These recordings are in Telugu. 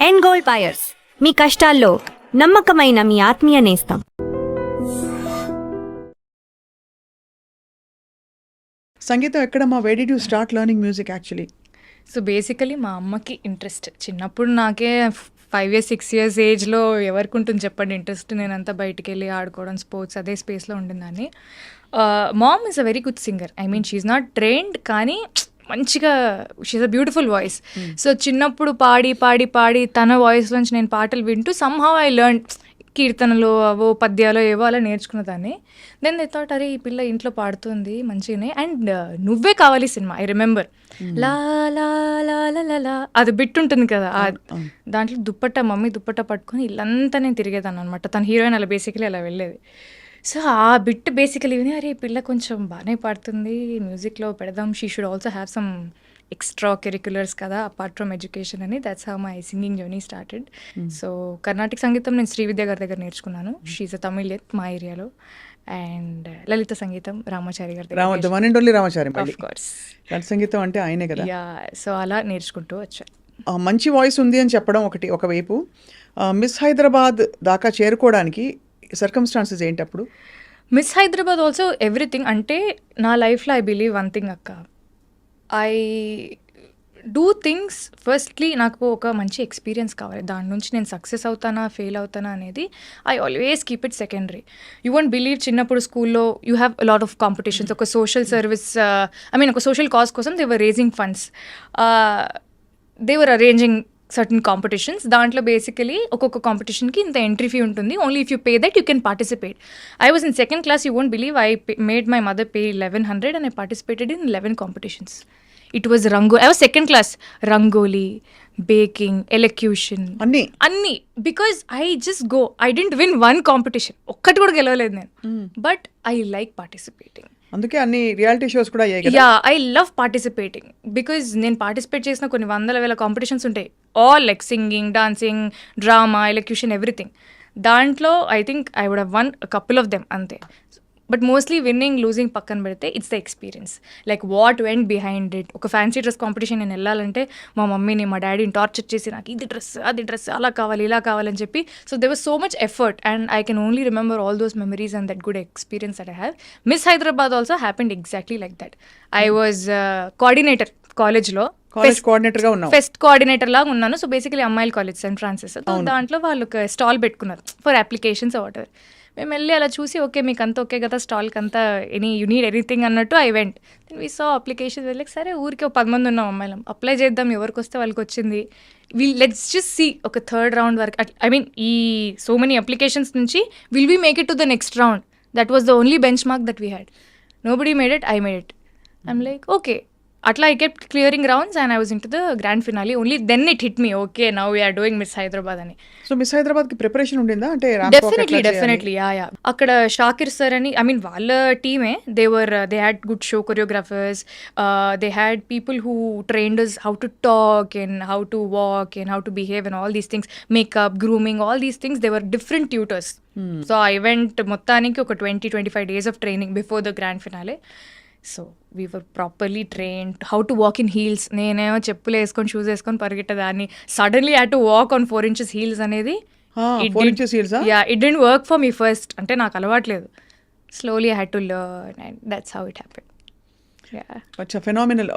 ఎండ్ గోల్డ్ బయర్స్, మీ కష్టాల్లో నమ్మకమైన మీ ఆత్మీయ నేస్తం. సంగీతం ఎక్కడమ్మా? Where did you start learning music actually? So basically మా అమ్మకి ఇంట్రెస్ట్ చిన్నప్పుడు. నాకే 5 years 6 years ఏజ్లో ఎవరికి ఉంటుంది చెప్పండి ఇంట్రెస్ట్. నేనంతా బయటికి వెళ్ళి ఆడుకోవడం, స్పోర్ట్స్ అదే స్పేస్లో ఉండిందని. Mom is a very good singer. I mean she's not trained, కానీ మంచిగా she's a beautiful voice. So చిన్నప్పుడు పాడి పాడి పాడి తన వాయిస్లోంచి నేను పాటలు వింటూ సమ్హౌ ఐ లెర్న్ కీర్తనలు అవో పద్యాలు ఏవో అలా నేర్చుకున్నదాన్ని. దెన్ దే థాట్, అరే ఈ పిల్ల ఇంట్లో పాడుతుంది మంచిగానే. అండ్ నువ్వే కావాలి సినిమా, ఐ రిమెంబర్ లా లా లా లా లా అది బిట్ ఉంటుంది కదా, దాంట్లో దుప్పట్ట మమ్మీ దుప్పట్ట పట్టుకొని ఇల్లంతా నేను తిరిగేదాన్ని అనమాట. తన హీరోయిన్ అలా బేసికలీ అలా వెళ్ళేది. సో ఆ బిట్ బేసికలీ విని, అరే ఈ పిల్ల కొంచెం బాగానే పాడుతుంది, మ్యూజిక్లో పెడదాం, she should also have some extra curriculars కదా అపార్ట్ ఫ్రమ్ ఎడ్యుకేషన్ అని. That's how my singing journey started. So Karnataka సంగీతం నేను శ్రీవిద్య గారి దగ్గర నేర్చుకున్నాను. షీఈ్ అ తమిళియన్ మా ఏరియాలో. అండ్ లలిత సంగీతం రామాచారి గారి దగ్గర. రామాచారి సంగీతం అంటే ఆయనే కదా. యా, సో అలా నేర్చుకుంటూ వచ్చాను. మంచి వాయిస్ ఉంది అని చెప్పడం ఒకవైపు, మిస్ హైదరాబాద్ దాకా చేరుకోవడానికి సర్కమ్స్టాన్సెస్ ఏంటి అప్పుడు? Miss Hyderabad also everything. అంటే నా లైఫ్లో ఐ బిలీవ్ వన్ థింగ్ అక్క, ఐ డూ థింగ్స్ ఫస్ట్లీ నాకు ఒక మంచి ఎక్స్పీరియన్స్ కావాలి. దాని నుంచి నేను సక్సెస్ అవుతానా ఫెయిల్ అవుతానా అనేది I always keep it secondary. You won't believe, చిన్నప్పుడు స్కూల్లో you have lot of competitions. ఒక సోషల్ సర్వీస్, ఐ మీన్ ఒక సోషల్ కాజ్ కోసం they were raising funds, they were arranging certain competitions. దాంట్లో బేసికలీ ఒక్కొక్క కాంపిటీషన్కి ఇంత ఎంట్రీ ఫీ ఉంటుంది. Only if you pay that you can participate. I was in second class. You won't believe, I made my mother pay 1100 and I participated in 11 competitions. It was I was second class. Rangoli, baking, elocution, అన్ని. Because I just go. I didn't win one competition, ఒక్కటి కూడా గెలవలేదు నేను. But I like participating. అందుకే అన్ని రియాలిటీ షోస్ కూడా అయ్యాయి కదా. Yeah, I love participating because నేను పార్టిసిపేట్ చేసిన కొన్ని 100,000 కాంపిటీషన్స్ ఉంటాయి. All like singing, dancing, drama, elocution, everything. దాంట్లో I think I would have won couple of them అంతే. బట్ మోస్ట్లీ విన్నింగ్ లూజింగ్ పక్కన పెడితే it's the experience, like what went behind it. ఒక ఫ్యాన్సీ డ్రెస్ కాంపిటీషన్ నేను వెళ్ళాలంటే మా మమ్మీని మా డాడీని టార్చర్ చేసి నాకు ఇది డ్రెస్ అది డ్రెస్ అలా కావాలి ఇలా కావాలని చెప్పి. So they was so much effort and I can only remember all those memories and that good experience that I have. Miss Hyderabad also happened exactly like that. I was coordinator కాలేజ్లో, ఫెస్ట్ కోఆర్డినేటర్ లాగా ఉన్నాను. సో బేసికలీ అమ్మాయిల కాలేజ్ సెయింట్ ఫ్రాన్సిస్. దాంట్లో వాళ్ళు ఒక స్టాల్ పెట్టుకున్నారు ఫర్ అప్లికేషన్స్ వాట్ ఎవర్. మేము వెళ్ళి అలా చూసి, ఓకే మీకు అంతా ఓకే కదా స్టాల్కి అంతా, యూ నీడ్ ఎనీథింగ్ అన్నట్టు I went. Then we saw application. వెళ్ళక సరే ఊరికే 10 మంది ఉన్నాం అమ్మాయిలం, అప్లై చేద్దాం ఎవరికి వస్తే వాళ్ళకి వచ్చింది. లెట్స్ జస్ట్ సీ ఒక థర్డ్ రౌండ్ వరకు. ఐ మీన్ ఈ సో మెనీ అప్లికేషన్స్ నుంచి will we make it to the next round. That was the only benchmark that we had. Nobody made it, I made it. I'm like okay. అట్లా I kept clearing rounds and I was into the grand finale. Only then it hit me, okay now we're doing Miss Hyderabad అని. సో మిస్ హైదరాబాద్ కి ప్రిపరేషన్ ఉండిందా? అంటే డెఫినెట్లీ యా. అక్కడ షాకిర్ సార్ అని, ఐ మీన్ వాళ్ళ టీమే, they had good show choreographers, they had people who trained us how to talk and how to walk and how to behave and all these things, makeup, grooming, all these things. They were different tutors. So I went మొత్తానికి ఒక 20-25 days of training before the grand finale. So we were properly trained how to walk in heels. నేనేమో చెప్పులు వేసుకొని షూస్ వేసుకొని పరిగెట్టేదాన్ని. Suddenly had to walk on 4 inches heels అనేది it didn't work for me first. అంటే నాకు అలవాట్లేదు. Slowly I had to learn and that's how it happened. Phenomenal.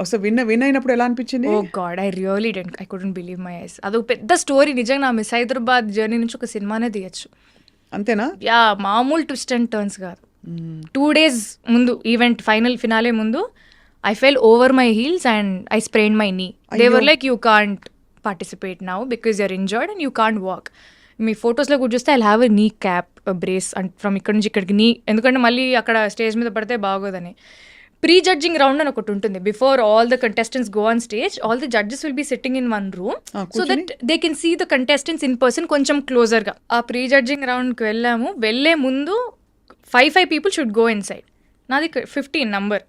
Win అయినప్పుడు ఎలా అనిపించింది? Oh god, I really didn't, I couldn't believe my eyes. అదొక పెద్ద స్టోరీ నిజంగా. నా మిస్ హైదరాబాద్ జర్నీ నుంచి ఒక సినిమానే తీయచ్చు. అంతేనా? యా, మామూలు ట్విస్ట్ అండ్ టర్న్స్ కాదు. 2 days ముందు, ఈవెంట్ ఫైనల్ ఫినాలే ముందు, I fell over my heels and I sprain my knee. They were like, you can't participate now because you're injured and you can't walk. మీ ఫొటోస్లో కూడా చూస్తే ఐ హ్యావ్ ఎ నీ క్యాప్, బ్రేస్ అండ్ ఫ్రమ్ ఇక్కడ నుంచి ఇక్కడికి నీ, ఎందుకంటే మళ్ళీ అక్కడ స్టేజ్ మీద పడితే బాగోదని. ప్రీ జడ్జింగ్ రౌండ్ అని ఒకటి ఉంటుంది. Before all the contestants go on stage, all the judges will be sitting in one room so that they can see the contestants in person కొంచెం క్లోజర్గా. ఆ ప్రీ జడ్జింగ్ రౌండ్కి వెళ్ళాము. వెళ్ళే ముందు 5 people should go inside. నాది 15 నంబర్.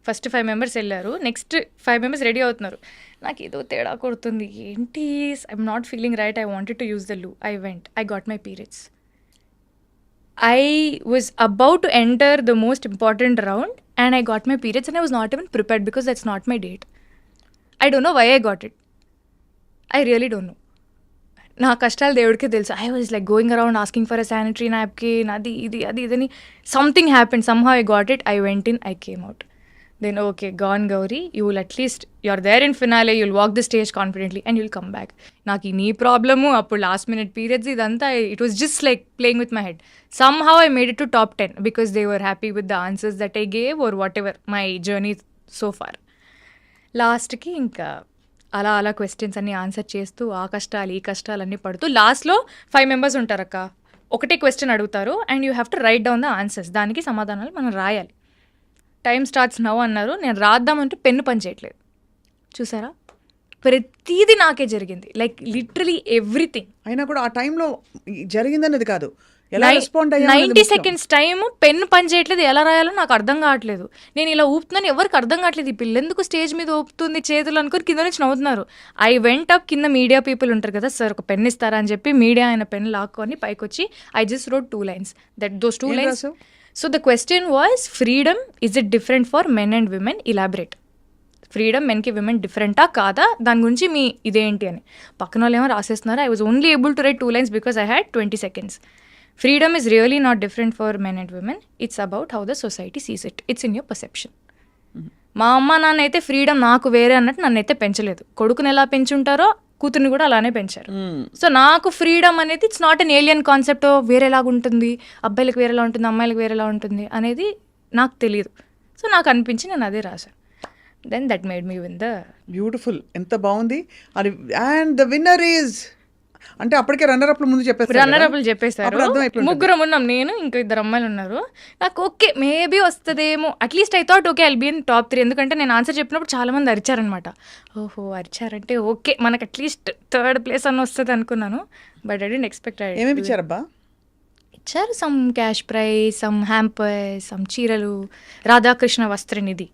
ఫస్ట్ 5 members వెళ్ళారు, నెక్స్ట్ 5 members రెడీ అవుతున్నారు. నాకు ఏదో తేడా కొడుతుంది, ఏంటి I'm not feeling right, I wanted to use the loo. I went, I got my periods. I was about to enter the most important round and I got my periods and I was not even prepared because that's not my date. I don't know why I got it. I really don't know. నా కష్టాలు దేవుడికే తెలుసు. I was like going around asking for a sanitary napkin, అది ఇది అది ఇదని. Something happen, somehow I got it, I went in, I came out. Then okay, gone Gauri, you will at least, you're there in finale, you'll walk the stage confidently and you'll come back. నాకు ఈ నీ ప్రాబ్లము అప్పుడు లాస్ట్ మినిట్ పీరియడ్స్ ఇదంతా, it was just like playing with my head. Somehow I made it to top 10 because they were happy with the answers that I gave or whatever my journey so far. లాస్ట్కి ఇంకా అలా అలా క్వశ్చన్స్ అన్ని ఆన్సర్ చేస్తూ ఆ కష్టాలు ఈ కష్టాలు అన్నీ పడుతూ లాస్ట్లో 5 members ఉంటారక్క. ఒకటే క్వశ్చన్ అడుగుతారు and you have to right down the answers. దానికి సమాధానాలు మనం రాయాలి. టైం స్టార్ట్స్ నౌ అన్నారు. నేను రాద్దామంటే పెన్ను పని చేయట్లేదు. చూసారా, ప్రతిదీ నాకే జరిగింది, లైక్ లిటరలీ ఎవ్రీథింగ్. అయినా కూడా ఆ టైంలో జరిగిందన్నది కాదు, ఎలా రెస్పాండ్ 90 seconds టైం, పెన్ను పని చేయట్లేదు, ఎలా రాయాలో నాకు అర్థం కావట్లేదు. నేను ఇలా ఊపుతున్నాను, ఎవరికి అర్థం కావట్లేదు. ఈ పిల్ల ఎందుకు స్టేజ్ మీద ఊపుతుంది చేతులు అనుకుని కింద నుంచి నవ్వుతున్నారు. ఐ వెంట్ అప్, కింద మీడియా పీపుల్ ఉంటారు కదా, సార్ ఒక పెన్ ఇస్తారా అని చెప్పి మీడియా ఆయన పెన్ లాక్కొని పైకి వచ్చి I just wrote 2 lines. Those 2 lines. So the question was, freedom, is it different for men and women? Elaborate. Freedom మెన్కి విమెన్ డిఫరెంటా కాదా, దాని గురించి మీ ఇదేంటి అని. పక్కన వాళ్ళు ఏమో రాసేస్తున్నారు. I was only able to write 2 lines because I had 20 seconds. Freedom is really not different for men and women. It's about how the society sees it. It's in your perception. మా అమ్మ నాన్న అయితే ఫ్రీడమ్ నాకు వేరే అన్నట్టు నన్ను అయితే పెంచలేదు. కొడుకుని ఎలా పెంచుంటారో కూతుర్ని కూడా అలానే పెంచారు. సో నాకు ఫ్రీడమ్ అనేది it's not an alien concept. వేరేలాగా ఉంటుంది, అబ్బాయిలకు వేరేలా ఉంటుంది, అమ్మాయిలకు వేరేలా ఉంటుంది అనేది నాకు తెలియదు. సో నాకు అనిపించి నేను అదే రాశాను. Then that made me win the. Beautiful, ఎంత బాగుంది అది. అండ్ ద విన్నర్ ఈజ్ అంటే అప్పటికే రన్నర్ అప్లు ముందు చెప్పేస్తారు. రన్నర్ అప్లు చెప్పేశారు. ముగ్గురం ఉన్నాం, నేను ఇంకా 2 అమ్మాయిలు ఉన్నారు. నాకు ఓకే మేబీ వస్తుందేమో, at least I thought okay I'll be in top 3. ఎందుకంటే నేను ఆన్సర్ చెప్పినప్పుడు చాలా మంది అరిచారనమాట. ఓహో అరిచారంటే ఓకే మనకు అట్లీస్ట్ 3rd place అన్న వస్తుంది అనుకున్నాను. But I didn't expect. ఏమేమి ఇచ్చారబ్బా? ఇచ్చారు some cash prize, some hampers, some చీరలు, రాధాకృష్ణ వస్త్రనిధి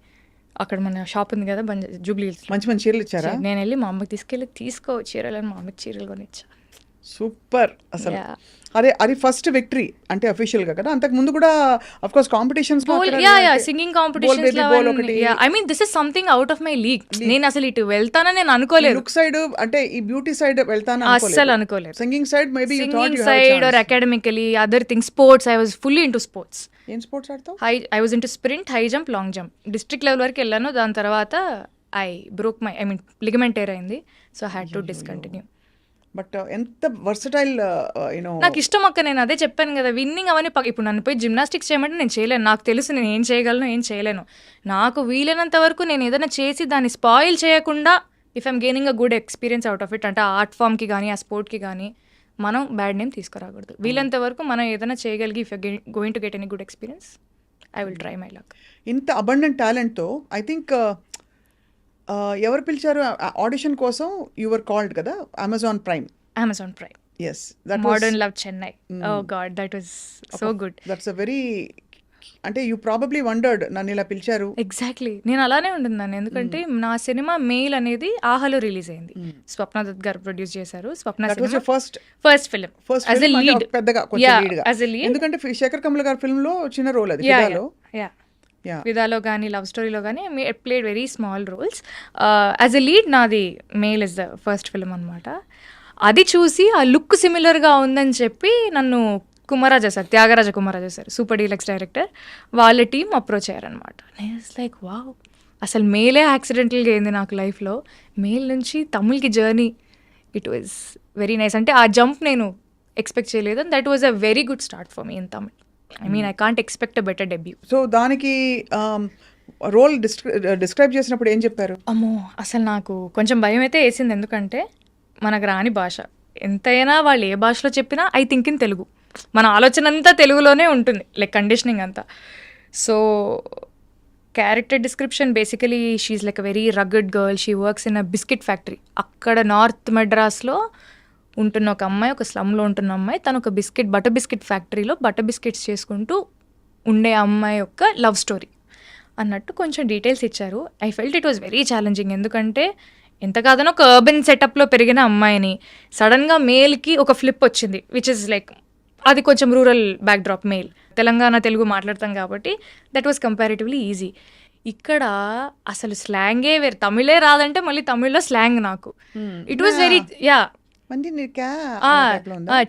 అక్కడ మన షాప్ ఉంది కదా జూబ్లీ హిల్స్, మంచి మంచి చీరలు ఇచ్చారా? నేను వెళ్ళి మా అమ్మకి తీసుకెళ్ళి తీసుకో చీరలు అని మా అమ్మకి చీరలు కొని ఇచ్చా. సూపర్ అసలు. అదే అది ఫస్ట్ విక్టరీ అంటే అఫీషియల్ గా కదా. అంతకు ముందు కూడా of course competitions, singing competitions, I mean this is something out of my league. నేను అసలు ఇటు వెళ్తానని నేను అనుకోలేదు. లుక్ సైడ్ అంటే ఈ బ్యూటీ సైడ్ వెళ్తాను అస్సలు అనుకోలేదు. Singing side maybe singing side or academically other things. Sports I was fully into sports. ఏం స్పోర్ట్స్ ఆడతావు? I was into sprint, high jump, long jump. District level వరకు వెళ్ళాను. దాని తర్వాత I broke my ligament tear అయింది. So had to discontinue. But ఎంత వర్సటైల్ యూనో. నాకు ఇష్టం అక్క, నేను అదే చెప్పాను కదా, విన్నింగ్ అవన్నీ ఇప్పుడు నన్ను పోయి జిమ్నాస్టిక్స్ చేయమంటే నేను చేయలేను. నాకు తెలుసు నేను ఏం చేయగలను ఏం చేయలేను. నాకు వీలైనంత వరకు నేను ఏదైనా చేసి దాన్ని స్పాయిల్ చేయకుండా, if I'm gaining a good experience out of it, అంటే ఆ ఆర్ట్ ఫామ్కి కానీ ఆ స్పోర్ట్కి కానీ మనం బ్యాడ్ నేమ్ తీసుకురాకూడదు. వీలంత వరకు మనం ఏదైనా చేయగలిగి, if you going to get any good experience, I will try my luck. ఇంత అబండెంట్ టాలెంట్తో ఐ థింక్ ఎవరు పిలిచారు ఆడిషన్ కోసం? యు వర్ కాల్డ్ కదా, Amazon Prime. Yes, that Modern Love Chennai. Oh God, that was so good. That's a very, అంటే యూ ప్రాబబ్లీ వండర్డ్ నన్ను ఇలా పిలిచారు. ఎగ్జాక్ట్లీ, నేను అలానే ఉంటున్నాను. ఎందుకంటే నా సినిమా మెయిల్ అనేది ఆహాలో రిలీజ్ అయింది. స్వప్న దత్ గారు ప్రొడ్యూస్ చేశారు. Swapna first film as a lead, పెద్దగా కొంచెం లీడ్ గా. ఎందుకంటే శేఖర్ కమల్ గారి ఫిల్మ్ లో చిన్న రోల్ అది. విదాలో కానీ లవ్ స్టోరీలో కానీ played very small roles. As a lead నాది Mail is the first film అనమాట. అది చూసి ఆ లుక్ సిమిలర్గా ఉందని చెప్పి నన్ను Kumararaja sir, Thiagaraja Kumararaja sir, Super Deluxe director, వాళ్ళ టీం అప్రోచ్ అయ్యారనమాట. నేను లైక్ వావ్, అసలు మెయిలే యాక్సిడెంటల్గా అయింది నాకు లైఫ్లో. మెయిల్ నుంచి తమిళ్కి journey, it was very nice. అంటే ఆ జంప్ నేను ఎక్స్పెక్ట్ చేయలేదు. And that was a very good start for me in Tamil. I mean I can't expect a better debut. So దానికి రోల్ డిస్క్రైబ్ చేసినప్పుడు ఏం చెప్పారు? అమ్మో, అసలు నాకు కొంచెం భయం అయితే వేసింది. ఎందుకంటే మనకు రాని భాష, ఎంతైనా వాళ్ళు ఏ భాషలో చెప్పినా ఐ థింక్ ఇన్ తెలుగు. మన ఆలోచన అంతా తెలుగులోనే ఉంటుంది, లైక్ కండిషనింగ్ అంతా. So character description basically she's like a very rugged girl. She works in a biscuit factory. అక్కడ నార్త్ మెడ్రాస్లో ఉంటున్న ఒక అమ్మాయి, ఒక స్లమ్లో ఉంటున్న అమ్మాయి, తను ఒక బటర్ బిస్కెట్ ఫ్యాక్టరీలో బటర్ బిస్కెట్స్ చేసుకుంటూ ఉండే అమ్మాయి యొక్క లవ్ స్టోరీ అన్నట్టు కొంచెం డీటెయిల్స్ ఇచ్చారు. I felt it was very challenging. ఎందుకంటే ఎంత కాదనో ఒక అర్బన్ సెటప్లో పెరిగిన అమ్మాయిని సడన్గా మేల్కి ఒక ఫ్లిప్ వచ్చింది, విచ్ ఇస్ లైక్ అది కొంచెం rural backdrop. Mail Telangana Telugu మాట్లాడతాం కాబట్టి దట్ వాజ్ కంపారిటివ్లీ ఈజీ. ఇక్కడ అసలు స్లాంగే వేరు, తమిళే రాదంటే మళ్ళీ తమిళ్లో స్లాంగ్ నాకు. ఇట్ వాజ్ వెరీ మంది నీకా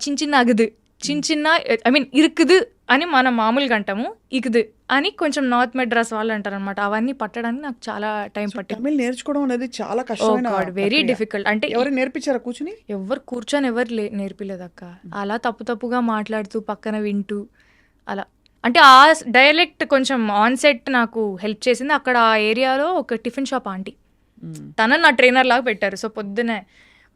చిన్న చిన్న అగుదు చిన్న చిన్న ఐ మీన్ ఇరుకుదు అని మనం మామూలుగా అంటాము, ఇకుదు అని కొంచెం నార్త్ మెడ్రాస్ వాళ్ళు అంటారు అనమాట. అవన్నీ పట్టడానికి నాకు చాలా టైం పట్టింది. తమిళ్ నేర్చుకోవడం అనేది చాలా కష్టమైన వెరీ డిఫికల్ట్. అంటే ఎవరు నేర్పించారా కూర్చుని? ఎవరు కూర్చొని ఎవరు నేర్పిలేదు అక్క. అలా తప్పుగా మాట్లాడుతూ పక్కన వింటూ అలా. అంటే ఆ డైలెక్ట్ కొంచెం ఆన్ సెట్ నాకు హెల్ప్ చేసింది. అక్కడ ఆ ఏరియాలో ఒక టిఫిన్ షాప్ ఆంటీ, తనని నా ట్రైనర్ లాగా పెట్టారు. సో పొద్దునే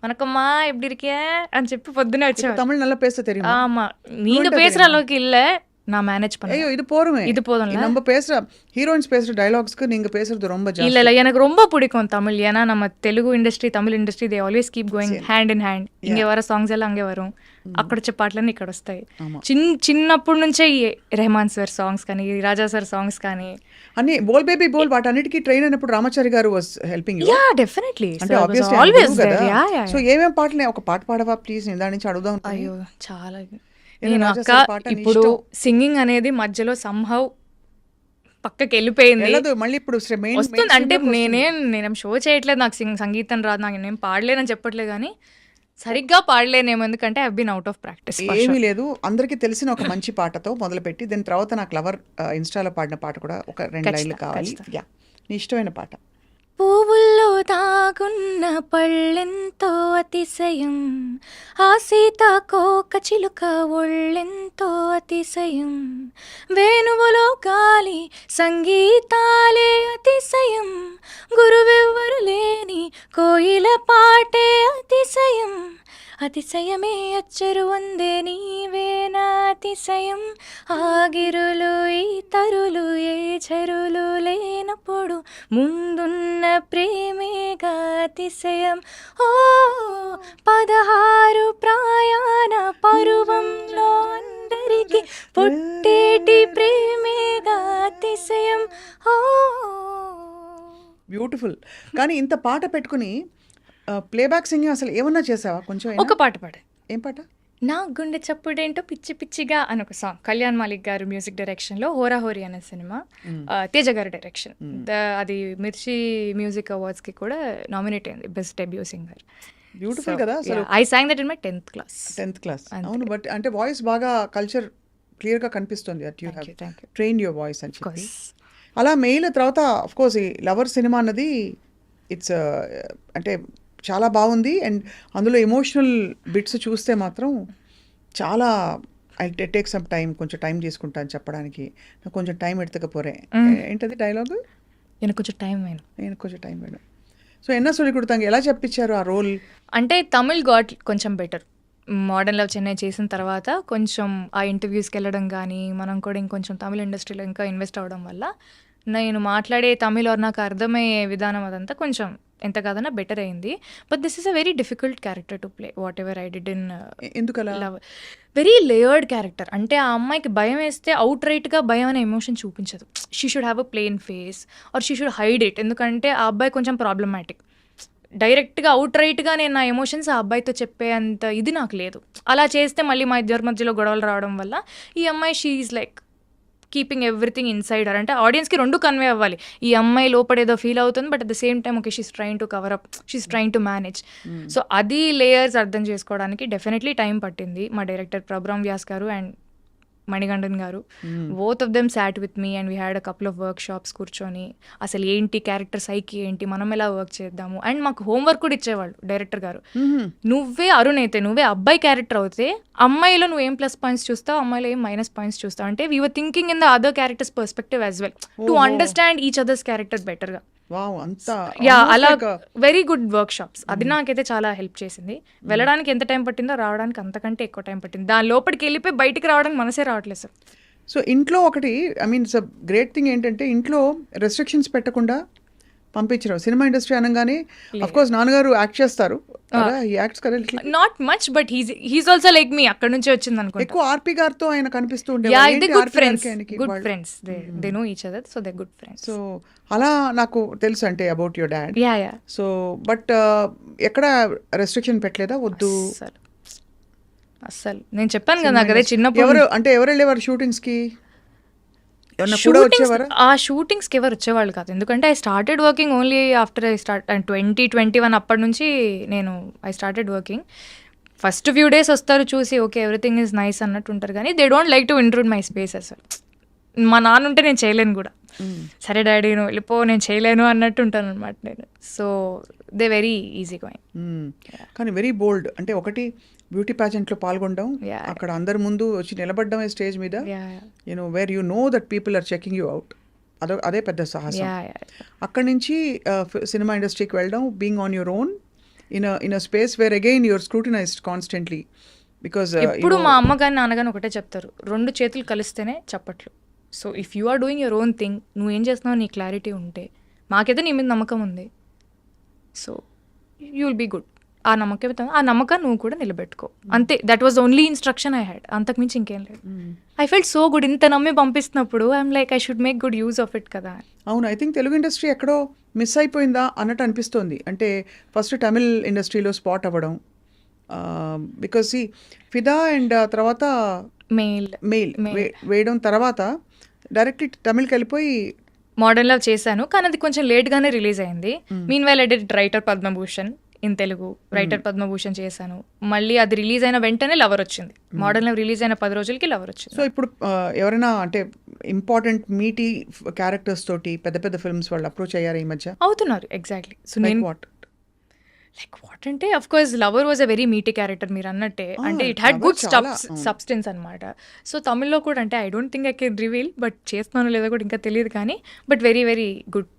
வணக்கம்மா எப்படி இருக்கே అని చెప్పి పొద్దునే వచ్చేవారు. தமிழ் நல்லா பேச தெரியுமா? ஆமா, நீங்க பேசுற அளவுக்கு இல்ல, நான் மேனேஜ் பண்ணேன். ஐயோ இது போருமே, இது போதும்ல. நம்ம பேசுற ஹீரோயின்ஸ் பேசுற டயலாக்ஸ்க்கு நீங்க பேசுறது ரொம்ப ஜாஸ்தி. இல்ல எனக்கு ரொம்ப பிடிக்கும் தமிழ். ஏன்னா நம்ம Telugu industry Tamil industry they always keep going hand in hand. ఇంగే వర సాంగ్స్ ఎல்லாம் అంగే వరం, అక్కడ వచ్చే పాటలన్నీ ఇక్కడ వస్తాయి. చిన్నప్పటి నుంచే రెహమాన్ సార్ సాంగ్స్ కానీ రాజా సార్ సాంగ్స్ కానీ అన్ని బోల్ బేబీ బోల్ వాటన్నిటికీ ట్రైన్ అయినప్పుడు రామచారి గారు was helping you. Yeah definitely, అంటే ఆబ్వియస్లీ ఆల్వేస్ దేర్. సో ఏమేం పాటలు, ఒక పాట పాడవా ప్లీజ్, నేను దాని నుంచి అడుగుదాం. అయ్యో చాలా. నేను అక్క ఇప్పుడు సింగింగ్ అనేది మధ్యలో సంహౌ పక్కకి వెళ్ళిపోయింది. మళ్ళీ ఇప్పుడు వస్తుంది. అంటే నేనేం షో చేయట్లేదు, నాకు సంగీతం రాదు, నాకు నేను పాడలేనని చెప్పట్లేదు, కానీ సరిగ్గా పాడలేనేమో, ఎందుకంటే I been out of practice. ఏమీ లేదు, అందరికీ తెలిసిన ఒక మంచి పాటతో మొదలుపెట్టి దాని తర్వాత నాకు లవర్ ఇన్స్టాలో పాడిన పాట కూడా ఒక 2 లైన్లు కావాలి. యా, నీ ఇష్టమైన పాట. పువ్వుల్లో దాగున్న పళ్ళెంతో అతిశయం, ఆ సీతాకోక చిలుక ఒళ్ళెంతో అతిశయం, వేణువులో గాలి సంగీతాలే అతిశయం, గురువెవ్వరు లేని కోయిల పాటే అతిశయం, అతిశయమే అచ్చరు వందే నీవేనా అతిశయం, ఆగిరులు ఈ తరులు ఏ చెరులు లేనప్పుడు ముందున్న ప్రేమేగా అతిశయం, ఓ 16 ప్రయాణ పరువంలో అందరికి పుట్టేటి ప్రేమేగా అతిశయం. ఓ బ్యూటిఫుల్. కానీ ఇంత పాట పెట్టుకుని ప్లేబ్యాక్ సింగింగ్ అసలు ఏమన్నా చేసావా? కొంచెం ఒక పాట పాడే. ఏం పాట? నా గుండె చప్పుడేంటో పిచ్చి పిచ్చిగా అని ఒక సాంగ్, కళ్యాణ్ మాలిక్ గారు మ్యూజిక్ డైరెక్షన్లో, హోరాహోరీ అనే సినిమా, తేజ గారి డైరెక్షన్. అది మిర్చి మ్యూజిక్ అవార్డ్స్కి కూడా నామినేట్ అయింది బెస్ట్ డెబ్యూ సింగర్. బ్యూటిఫుల్ కదా. I song that in my 10th class. అవును, బట్ అంటే వాయిస్ బాగా కల్చర్ క్లియర్గా కనిపిస్తుంది. That you have train your voice అని చెప్పి. అలా మెయిల్ తర్వాత ఆఫ్ కోర్స్ ఈ లవర్ సినిమా అన్నది ఇట్స్ అంటే చాలా బాగుంది. అండ్ అందులో ఎమోషనల్ బిట్స్ చూస్తే మాత్రం చాలా ఐ టేక్ సమ్ టైం, కొంచెం టైం తీసుకుంటాను చెప్పడానికి, నాకు కొంచెం టైం ఎడతకపోరే. ఏంటది డైలాగ్? నేను కొంచెం టైం వేணும். సో ఎన్న సొలి కుడతాంగ ఎలా చెప్పించారు ఆ రోల్? అంటే తమిళ్ గాట్ కొంచెం బెటర్. మోడర్న్ లవ్ చెన్నై చేసిన తర్వాత కొంచెం ఆ ఇంటర్వ్యూస్కి వెళ్ళడం కానీ, మనం కూడా ఇంకొంచెం తమిళ ఇండస్ట్రీలో ఇంకా ఇన్వెస్ట్ అవ్వడం వల్ల నేను మాట్లాడే తమిళ్ నాకు అర్థమయ్యే విధానం అదంతా కొంచెం ఎంత కాదన్నా బెటర్ అయింది. But this is a very difficult character to play, what ever I did in love. Very layered character. అంటే ఆ అమ్మాయికి భయం వేస్తే అవుట్ రైట్గా భయం అనే ఎమోషన్ చూపించదు. She should have a plain face or she should hide it. ఎందుకంటే ఆ అబ్బాయి కొంచెం ప్రాబ్లమాటిక్. డైరెక్ట్గా అవుట్ రైట్గా నేను నా ఎమోషన్స్ ఆ అబ్బాయితో చెప్పే అంత ఇది నాకు లేదు. అలా చేస్తే మళ్ళీ మా ఇద్దరి మధ్యలో గొడవలు రావడం వల్ల ఈ అమ్మాయి she is like keeping everything inside her. అంటే ఆడియన్స్కి 2 కన్వే అవ్వాలి. ఈ అమ్మాయి లోపడేదో ఫీల్ అవుతుంది, but at the same time okay she's trying to cover up, she's trying to manage. So అది లేయర్స్ అర్థం చేసుకోవడానికి డెఫినెట్లీ టైం పట్టింది. మా డైరెక్టర్ ప్రభ్రామ్ వ్యాస్ గారు అండ్ మణిగండన్ గారు, both of them sat with me and we had a couple of work shops కూర్చొని అసలు ఏంటి క్యారెక్టర్ సైకి ఏంటి, మనం ఎలా వర్క్ చేద్దాము. అండ్ మాకు హోంవర్క్ కూడా ఇచ్చేవాళ్ళు డైరెక్టర్ గారు. నువ్వే అరుణ్ అయితే, నువ్వే అబ్బాయి క్యారెక్టర్ అవుతే అమ్మాయిలో నువ్వు ఏం ప్లస్ పాయింట్స్ చూస్తావు, అమ్మాయిలో ఏం మైనస్ పాయింట్స్ చూస్తావు. అంటే we were thinking in the other characters perspective as well to understand each others character బెటర్గా. అలా వెరీ గుడ్ వర్క్ షాప్స్. అది నాకైతే చాలా హెల్ప్ చేసింది. వెళ్ళడానికి ఎంత టైం పట్టిందో రావడానికి అంతకంటే ఎక్కువ టైం పట్టింది. దాని లోపలికి వెళ్ళిపోయి బయటికి రావడానికి మనసే రావట్లేదు సార్. సో ఇంట్లో ఒకటి I mean it's great thing ఏంటంటే ఇంట్లో రెస్ట్రిక్షన్స్ పెట్టకుండా పంపించరు. సినిమా ఇండస్ట్రీ అనగానే అఫ్ కోర్స్ నాన్నగారు యాక్ట్ చేస్తారు, not much but he's also like me. అక్కడ నుంచే వచ్చింది అనుకో. ఎక్కువ ఆర్పి గారితో ఆయన కనిపిస్తూ ఉండేది. Good friends, they know each other, so they good friends. So అలా నాకు తెలుసు అంటే about your dad. So but ఎక్కడ రెస్ట్రిక్షన్ పెట్టలేదా? వద్దు అస్సలు. నేను చెప్పాను కదా నాకు అదే చిన్నప్పుడు. ఎవరు వెళ్ళేవారు షూటింగ్స్ కి? ఆ షూటింగ్స్కి ఎవరు వచ్చేవాళ్ళు కాదు. ఎందుకంటే I started working only after 2021 అప్పటి నుంచి నేను I started working. First few days వస్తారు చూసి ఓకే ఎవ్రీథింగ్ ఈజ్ నైస్ అన్నట్టు ఉంటారు కానీ they don't like to intrude my space అసలు. మా నాన్న ఉంటే నేను చేయలేను కూడా. సరే డాడీ నువ్వు వెళ్ళిపో నేను చేయలేను అన్నట్టు ఉంటాను అనమాట నేను. So they very easy going. కానీ వెరీ బోల్డ్. అంటే ఒకటి బ్యూటీ ప్యాజెంట్లో పాల్గొనడం, Yeah. అక్కడ అందరి ముందు వచ్చి నిలబడడం స్టేజ్ మీద, you know where you know that people are checking you out, అదే పెద్ద సాహసం. అక్కడి నుంచి సినిమా ఇండస్ట్రీకి వెళ్ళడం, being on your own in a space where again your scrutinised constantly. Because ఎప్పుడు మా అమ్మ కానీ నాన్నగాని ఒకటే చెప్తారు, 2 చేతులు కలిస్తేనే చప్పట్లు. So if you are doing your own thing, నువ్వేం చేస్తున్నావు నీ క్లారిటీ ఉంటే, మాకైతే నీ మీద నమ్మకం ఉంది, so you will be good. ఆ నమ్మకం నువ్వు కూడా నిలబెట్టుకో అంతే. That was only instruction I had. అంతకుమించి ఇంకేం లేదు. I felt so good. ఇంత నమ్మి పంపిస్తున్నప్పుడు I'm like I should make good use of it కదా. అవును, ఐ థింక్ తెలుగు ఇండస్ట్రీ ఎక్కడో మిస్ అయిపోయిందా అన్నట్టు అనిపిస్తోంది. అంటే ఫస్ట్ తమిళ్ ఇండస్ట్రీలో స్పాట్ అవ్వడం, బికాస్ ఫిదా అండ్ తర్వాత మెయిల్ వేయడం, తర్వాత డైరెక్ట్లీ తమిళ్కి వెళ్ళిపోయి మోడర్న్ లవ్ చేశాను, కానీ అది కొంచెం లేట్గానే రిలీజ్ అయింది. Mean while I did writer Padma Bhushan in Telugu. Writer Padma Bhushan చేశాను. మళ్ళీ అది రిలీజ్ అయిన వెంటనే లవర్ వచ్చింది. మోడర్న్ లవ్ రిలీజ్ అయిన 10 రోజులకి లవర్ వచ్చింది. సో ఇప్పుడు ఎవరైనా అంటే ఇంపార్టెంట్ మీటీ క్యారెక్టర్స్ తోటి పెద్ద పెద్ద ఫిల్మ్స్ వాళ్ళు అప్రోచ్ అయ్యారు ఈ మధ్య? అవుతున్నారు. ఎగ్జాక్ట్లీ. సో నేను వాట్ అంటే of course lover was a very Meitei character మీరు అన్నట్టే. అంటే ఇట్ హ్యాడ్ గుడ్ సబ్స్టెన్స్ అనమాట. సో తమిళ్లో కూడా అంటే I don't think I can reveal, but చేస్తున్నాను లేదా కూడా ఇంకా తెలియదు కానీ, but very very good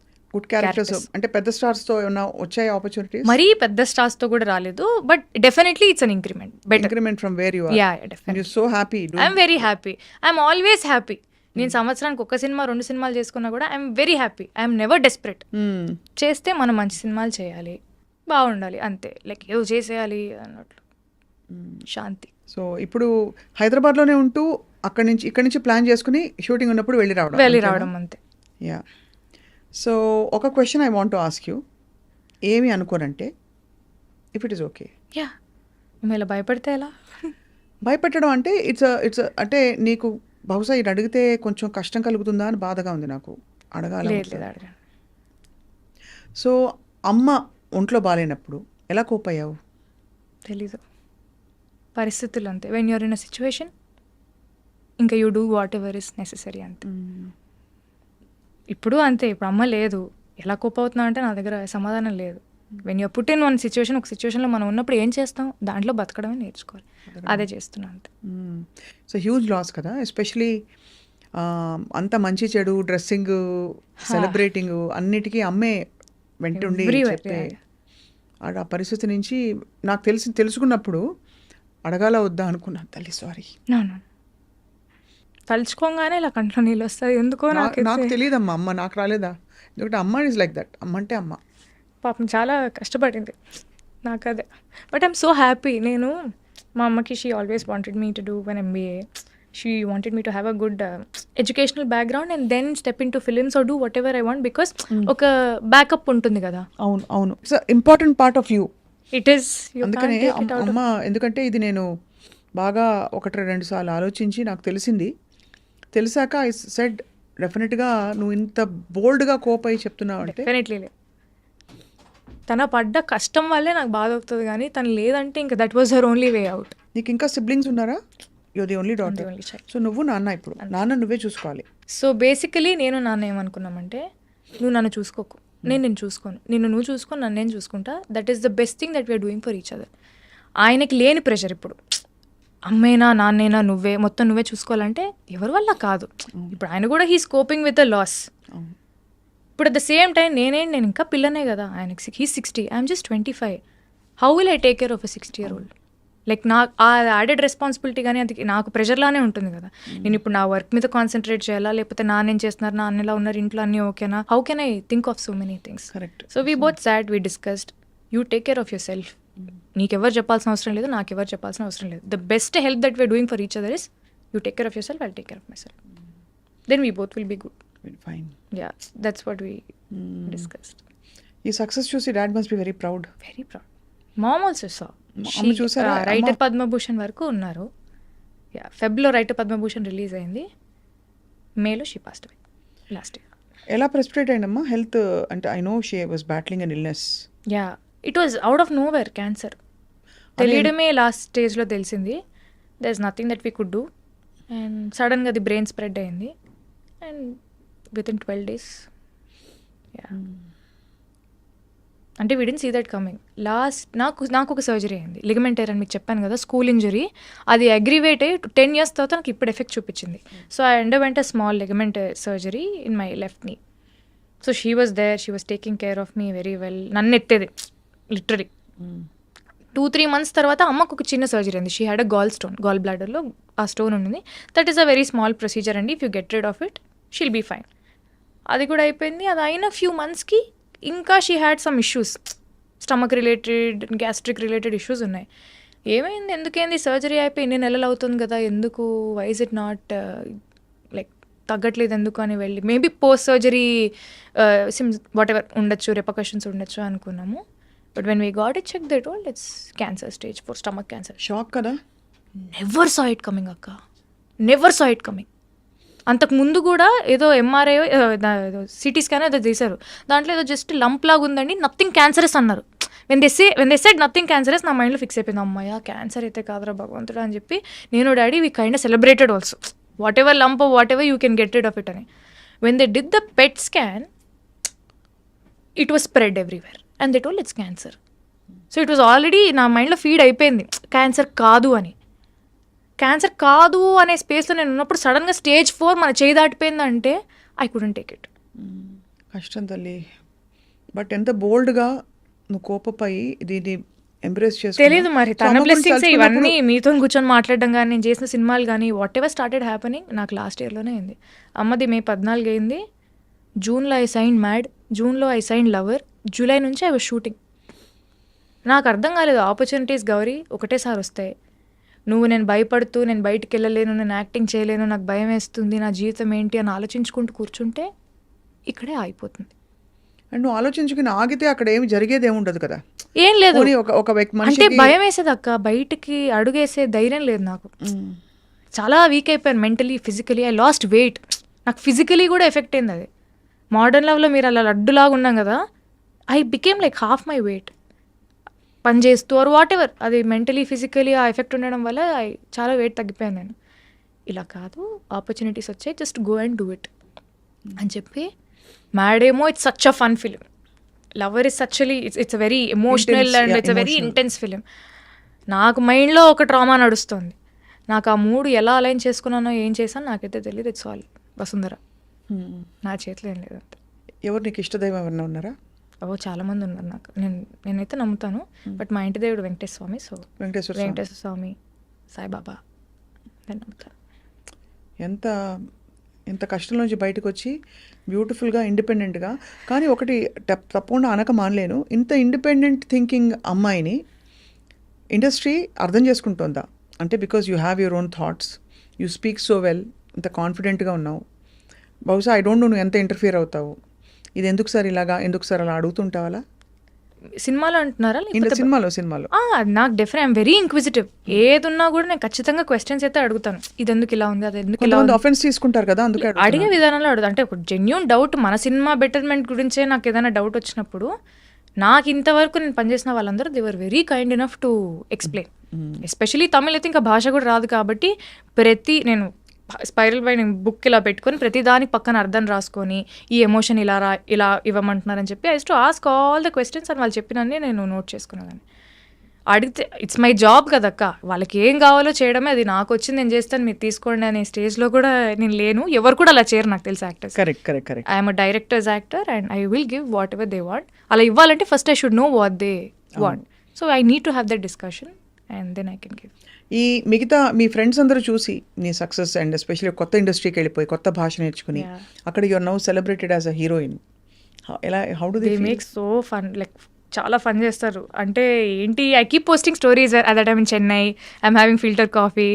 characters. అంటే పెద్ద స్టార్స్ తో ఏమైనా వచ్చాయి ఆపర్చునిటీస్? మరీ పెద్ద స్టార్స్ తో కూడా రాలేదు, but definitely it's an increment. Increment from where you are. Yeah definitely. So happy. I'm very happy. I'm always happy. నేను సంవత్సరానికి 1 సినిమా 2 సినిమాలు చేసుకున్నా కూడా I'm very happy. I'm never desperate. చేస్తే మనం మంచి సినిమాలు చేయాలి, బాగుండాలి అంతే. లైక్ ఏదో చేసేయాలి అన్నట్లు శాంతి. సో ఇప్పుడు హైదరాబాద్లోనే ఉంటూ ఇక్కడి నుంచి ప్లాన్ చేసుకుని షూటింగ్ ఉన్నప్పుడు వెళ్ళి రావడం అంతే. యా. సో ఒక question I want to ask you. ఏమి అనుకోనంటే, if it is okay. Yeah, మేము ఇలా భయపడితే ఎలా? భయపెట్టడం అంటే ఇట్స్ అంటే నీకు బహుశా ఇది అడిగితే కొంచెం కష్టం కలుగుతుందా అని బాధగా ఉంది నాకు. అడగాలి. సో అమ్మ ఒంట్లో బాగాలేనప్పుడు ఎలా కోప్ అయ్యావు? తెలీదు, పరిస్థితులు అంతే. When you're in a situation ఇంకా you do whatever is necessary అంతే. ఇప్పుడు అంతే. ఇప్పుడు అమ్మ లేదు, ఎలా కోప్ అవుతున్నా అంటే నా దగ్గర సమాధానం లేదు. When you're put in one situation, ఒక సిచ్యువేషన్లో మనం ఉన్నప్పుడు ఏం చేస్తాం, దాంట్లో బతకడమే నేర్చుకోవాలి. అదే చేస్తున్నా అంతే. సో హ్యూజ్ లాస్ కదా, ఎస్పెషలీ అంత మంచి చెడు డ్రెస్సింగ్ సెలబ్రేటింగ్ అన్నిటికీ అమ్మే వెంటుండి చెప్పే ఆ పరిస్థితి నుంచి నాకు తెలుసుకున్నప్పుడు అడగాల వద్దా అనుకున్నాను. తల్లి సారీ. తలుచుకోగానే ఇలా కంట్లో నీళ్ళు వస్తాయి ఎందుకో. నాకు తెలియదమ్మా, అమ్మ నాకు రాలేదా? ఎందుకంటే అమ్మ ఈజ్ లైక్ దట్. అమ్మ అంటే అమ్మ. పాపం చాలా కష్టపడింది నాకు అదే. But I'm so happy. నేను మా అమ్మకి she always wanted me to do one MBA. She wanted me to have a good educational background and then step into films or do whatever I want, because ఒక బ్యాకప్ ఉంటుంది కదా. అవును it's important part of you. It is. అందుకనే అమ్మ, ఎందుకంటే ఇది నేను బాగా 1-2 సార్లు ఆలోచించి నాకు తెలిసాక ఐ సెడ్ డెఫినెట్గా నువ్వు ఇంత బోల్డ్గా కోప్ అయ్యి చెప్తున్నావు అంటే. డెఫినెట్లీ తన పడ్డ కష్టం వల్లే నాకు బాధ అవుతుంది కానీ తను లేదంటే ఇంకా that was her only way out. నీకు ఇంకా సిబ్లింగ్స్ ఉన్నారా? You're the only daughter. So నువ్వు నాన్న, ఇప్పుడు నాన్న నువ్వే చూసుకోవాలి. సో బేసికలీ నేను నాన్న ఏమనుకున్నామంటే, నువ్వు నన్ను చూసుకోకు, నేను చూసుకోను, నువ్వు చూసుకొని నన్ను నేను చూసుకుంటా. That is the best thing that we're doing for each other. ఆయనకి లేని ప్రెషర్ ఇప్పుడు, అమ్మేనా నాన్నేనా నువ్వే మొత్తం నువ్వే చూసుకోవాలంటే ఎవరి వల్ల కాదు. ఇప్పుడు ఆయన కూడా he's coping with a loss. ఇప్పుడు అట్ ద సేమ్ టైం నేను ఇంకా పిల్లనే కదా. ఆయనకి he's 60, I'm just 25. How will I take care of a 60-year-old? Like నాకు ఆ యాడెడ్ రెస్పాన్సిబిలిటీ కానీ అది నాకు ప్రెషర్లానే ఉంటుంది కదా. నేను ఇప్పుడు నా వర్క్ మీద కాన్సన్ట్రేట్ చేయాలా, లేకపోతే నాన్నేం చేస్తున్నారు, నాన్నలా ఉన్నారు, ఇంట్లో అన్నీ ఓకేనా, how can I think of so many things. Correct. So we both sat, we discussed, you take care of yourself. నీకెవరు చెప్పాల్సిన అవసరం లేదు, నాకెవరు చెప్పాల్సిన అవసరం లేదు. The best help that we're doing for each other is you take care of yourself, I'll take care of myself. Then we both will be good. Fine. Yeah, that's what we discussed. ఈ సక్సెస్ చూసి dad must be very proud. Very proud. Mom also saw. చూసారా? రైటర్ పద్మభూషణ్ వరకు ఉన్నారు. యా, ఫెబ్లో రైటర్ పద్మభూషణ్ రిలీజ్ అయింది, మేలో she passed away last year. ఎలా ప్రెసిపిటేట్ అయిందమ్మా హెల్త్? అంటే I know she was battling an illness. Yeah, it was out of nowhere, cancer. తెలియడమే లాస్ట్ స్టేజ్లో తెలిసింది. There is nothing that we could do. And సడన్గా అది బ్రెయిన్ స్ప్రెడ్ అయింది. అండ్ విత్ ఇన్ 12 days అంటే we didn't see that coming. నాకు ఒక సర్జరీ అయింది, లిగమెంట్ టైర్ అని మీకు చెప్పాను కదా, స్కూల్ ఇంజరీ. అది అగ్రివేట్ అయ్యి 10 years తర్వాత నాకు ఇప్పుడు ఎఫెక్ట్ చూపించింది. So I underwent a small ligament surgery in my left knee. So she was there, she was taking care of me very well. నన్ను ఎత్తేది లిటరలీ. 2-3 months తర్వాత అమ్మకు ఒక చిన్న సర్జరీ ఉంది. షీ హ్యాడ్ అ గాల్ బ్లాడర్లో ఆ స్టోన్ ఉంది. That is a very small procedure అండి. If you get rid of it she'll be fine. అది కూడా అయిపోయింది. అది అయిన ఫ్యూ మంత్స్కి ఇంకా she had some issues, stomach related, gastric related issues ఉన్నాయి. ఏమైంది, ఎందుకేంది, సర్జరీ అయిపోయి 2 నెలలు అవుతుంది కదా, ఎందుకు, why is it not like తగ్గట్లేదు ఎందుకు అని వెళ్ళి maybe post surgery whatever ఉండొచ్చు, రిపర్కషన్స్ ఉండొచ్చు అనుకున్నాము. But when we got it check they told it's cancer stage 4, stomach cancer. Shock కదా. నెవర్ సా ఇట్ కమింగ్ అక్క, నెవర్ సా ఇట్ కమింగ్. అంతకు ముందు కూడా ఏదో ఎంఆర్ఐ సిటీ స్కాన్ ఏదో చేశారు, దాంట్లో ఏదో జస్ట్ లంప్ లాగా ఉందండి, నథింగ్ క్యాన్సరస్ అన్నారు. When they said nothing cancerous, నా మైండ్లో ఫిక్స్ అయిపోయింది, అమ్మాయ క్యాన్సర్ అయితే కాదురా భగవంతుడా అని చెప్పి నేను daddy we kind of celebrated also, whatever lump whatever you can get rid of it అని. When they did the PET scan it was spread everywhere and they told it's cancer. So it was already నా మైండ్లో ఫీడ్ అయిపోయింది క్యాన్సర్ కాదు అని. క్యాన్సర్ కాదు అనే స్పేస్లో నేను ఉన్నప్పుడు సడన్గా స్టేజ్ 4 మన చేయి దాటిపోయిందంటే ఐ కుడెంట్ టేక్ ఇట్. కష్టం తల్లి. బట్ ఎంత బోల్డ్గా నువ్వు కోపపోయి దీన్ని ఎంబ్రేస్ చేసి తెలియదు మరి తన బ్లెస్సింగ్స్ ఇవన్నీ. మీతో కూర్చొని మాట్లాడడం కానీ, నేను చేసిన సినిమాలు కానీ, వాట్ ఎవర్ స్టార్టెడ్ హ్యాపెనింగ్ నాకు లాస్ట్ ఇయర్లోనే అయింది. అమ్మది May 14 అయింది. జూన్లో ఐ సైన్ మ్యాడ్, జూన్లో ఐ సైన్ లవర్, జూలై నుంచి ఐ వాజ్ షూటింగ్. నాకు అర్థం కాలేదు, ఆపర్చునిటీస్ గౌరీ ఒకటేసారి వస్తాయి. నేను భయపడుతూ నేను బయటికి వెళ్ళలేను, నేను యాక్టింగ్ చేయలేను, నాకు భయం వేస్తుంది, నా జీవితం ఏంటి అని ఆలోచించుకుంటూ కూర్చుంటే ఇక్కడే ఆగిపోతుంది. అండ్ నువ్వు ఆలోచించుకుని ఆగితే అక్కడ ఏమి జరిగేది ఏముండదు కదా. ఏం లేదు, ఒక వ్యక్తి అంటే భయం వేసేది అక్క, బయటికి అడుగేసే ధైర్యం లేదు నాకు. చాలా వీక్ అయిపోయాను mentally, physically. I lost weight. నాకు ఫిజికలీ కూడా ఎఫెక్ట్ అయింది అది. మోడర్న్ లవ్లో మీరు అలా లడ్డులాగా ఉన్నాం కదా, I became like half my weight పని చేస్తూ ఆర్ వాట్ ఎవర్. అది మెంటలీ ఫిజికలీ ఆ ఎఫెక్ట్ ఉండడం వల్ల చాలా వెయిట్ తగ్గిపోయాను నేను. ఇలా కాదు, ఆపర్చునిటీస్ వచ్చాయి, just go and do it అని చెప్పి. మ్యాడ్ ఏమో it's such a fun film, Lover is సచ్చువలీ it's a very emotional and it's a very intense film. నాకు మైండ్లో ఒక ట్రామా నడుస్తుంది. నాకు ఆ మూడు ఎలా అలైన్ చేసుకున్నానో ఏం చేశానో నాకైతే తెలియదు. ఇట్స్ ఆల్ వసుంధర, నా చేతిలో ఏం లేదంటే. ఎవరు నీకు ఇష్టదైవం ఎవరన్నా ఉన్నారా? చాలామంది ఉన్నారు నాకు, నేనైతే నమ్ముతాను. బట్ మా ఇంటి దేవుడు వెంకటేశ్వర స్వామి. సో వెంకటేశ్వర స్వామి, సాయిబాబా నేను నమ్ముతాను. ఎంత కష్టం నుంచి బయటకు వచ్చి బ్యూటిఫుల్గా ఇండిపెండెంట్గా, కానీ ఒకటి తప్పకుండా అనక మానలేను, ఇంత ఇండిపెండెంట్ థింకింగ్ అమ్మాయిని ఇండస్ట్రీ అర్థం చేసుకుంటుందా? అంటే because you have your own thoughts, you speak so well, ఇంత కాన్ఫిడెంట్గా ఉన్నావు. బహుశా ఐ డోంట్ నో నువ్వు ఎంత ఇంటర్ఫియర్ అవుతావు, ఇది ఎందుకు సార్ ఇలాగా, ఎందుకు సార్ అలా అడుగుతుంటావా? సినిమాలో అంటున్నారా? సినిమాలో నాకు డెఫినెట్ ఐఎమ్ వెరీ ఇంక్విజిటివ్. ఏదున్నా కూడా నేను ఖచ్చితంగా క్వశ్చన్స్ అయితే అడుగుతాను. ఇది ఎందుకు ఇలా ఉంది, అది ఎందుకు ఇలా ఉంది, ఆఫెన్స్ తీసుకుంటారు కదా, అందుకే అడిగే విధానంలో అడుగుతాను. అంటే ఒక జెన్యూన్ డౌట్, మన సినిమా బెటర్మెంట్ గురించే నాకు ఏదైనా డౌట్ వచ్చినప్పుడు, నాకు ఇంతవరకు నేను పనిచేసిన వాళ్ళందరూ they were very kind enough to explain. Especially Tamil అయితే ఇంకా భాష కూడా రాదు కాబట్టి నేను స్పైరల్ బై బుక్ ఇలా పెట్టుకొని ప్రతి దానికి పక్కన అర్థం రాసుకొని ఈ ఎమోషన్ ఇలా ఇవ్వమంటున్నారని చెప్పి I use to ask all the questions అని వాళ్ళు చెప్పినన్ని నేను నోట్ చేసుకునేదాన్ని. అడిగితే ఇట్స్ మై జాబ్ కదక్క, వాళ్ళకి ఏం కావాలో చేయడమే, అది నాకు వచ్చింది నేను చేస్తాను, మీరు తీసుకోండి అనే స్టేజ్లో కూడా నేను లేను. ఎవరు కూడా అలా చేయరు నాకు తెలిసి actors. Correct. I'm a director's actor and I will give whatever they want. అలా ఇవ్వాలంటే first I should know what they want. So I need to have that discussion and then I can give. ఈ మిగతా మీ ఫ్రెండ్స్ అందరూ చూసి నీ సక్సెస్ అండ్ ఎస్పెషల్లీ కొత్త ఇండస్ట్రీకి వెళ్ళిపోయి కొత్త భాష నేర్చుకుని అక్కడ you are now celebrated as a heroine, how do they make so fun, like చాలా ఫన్ చేస్తారు. అంటే ఏంటి, I keep posting stories at that time in Chennai, I'm having filter coffee,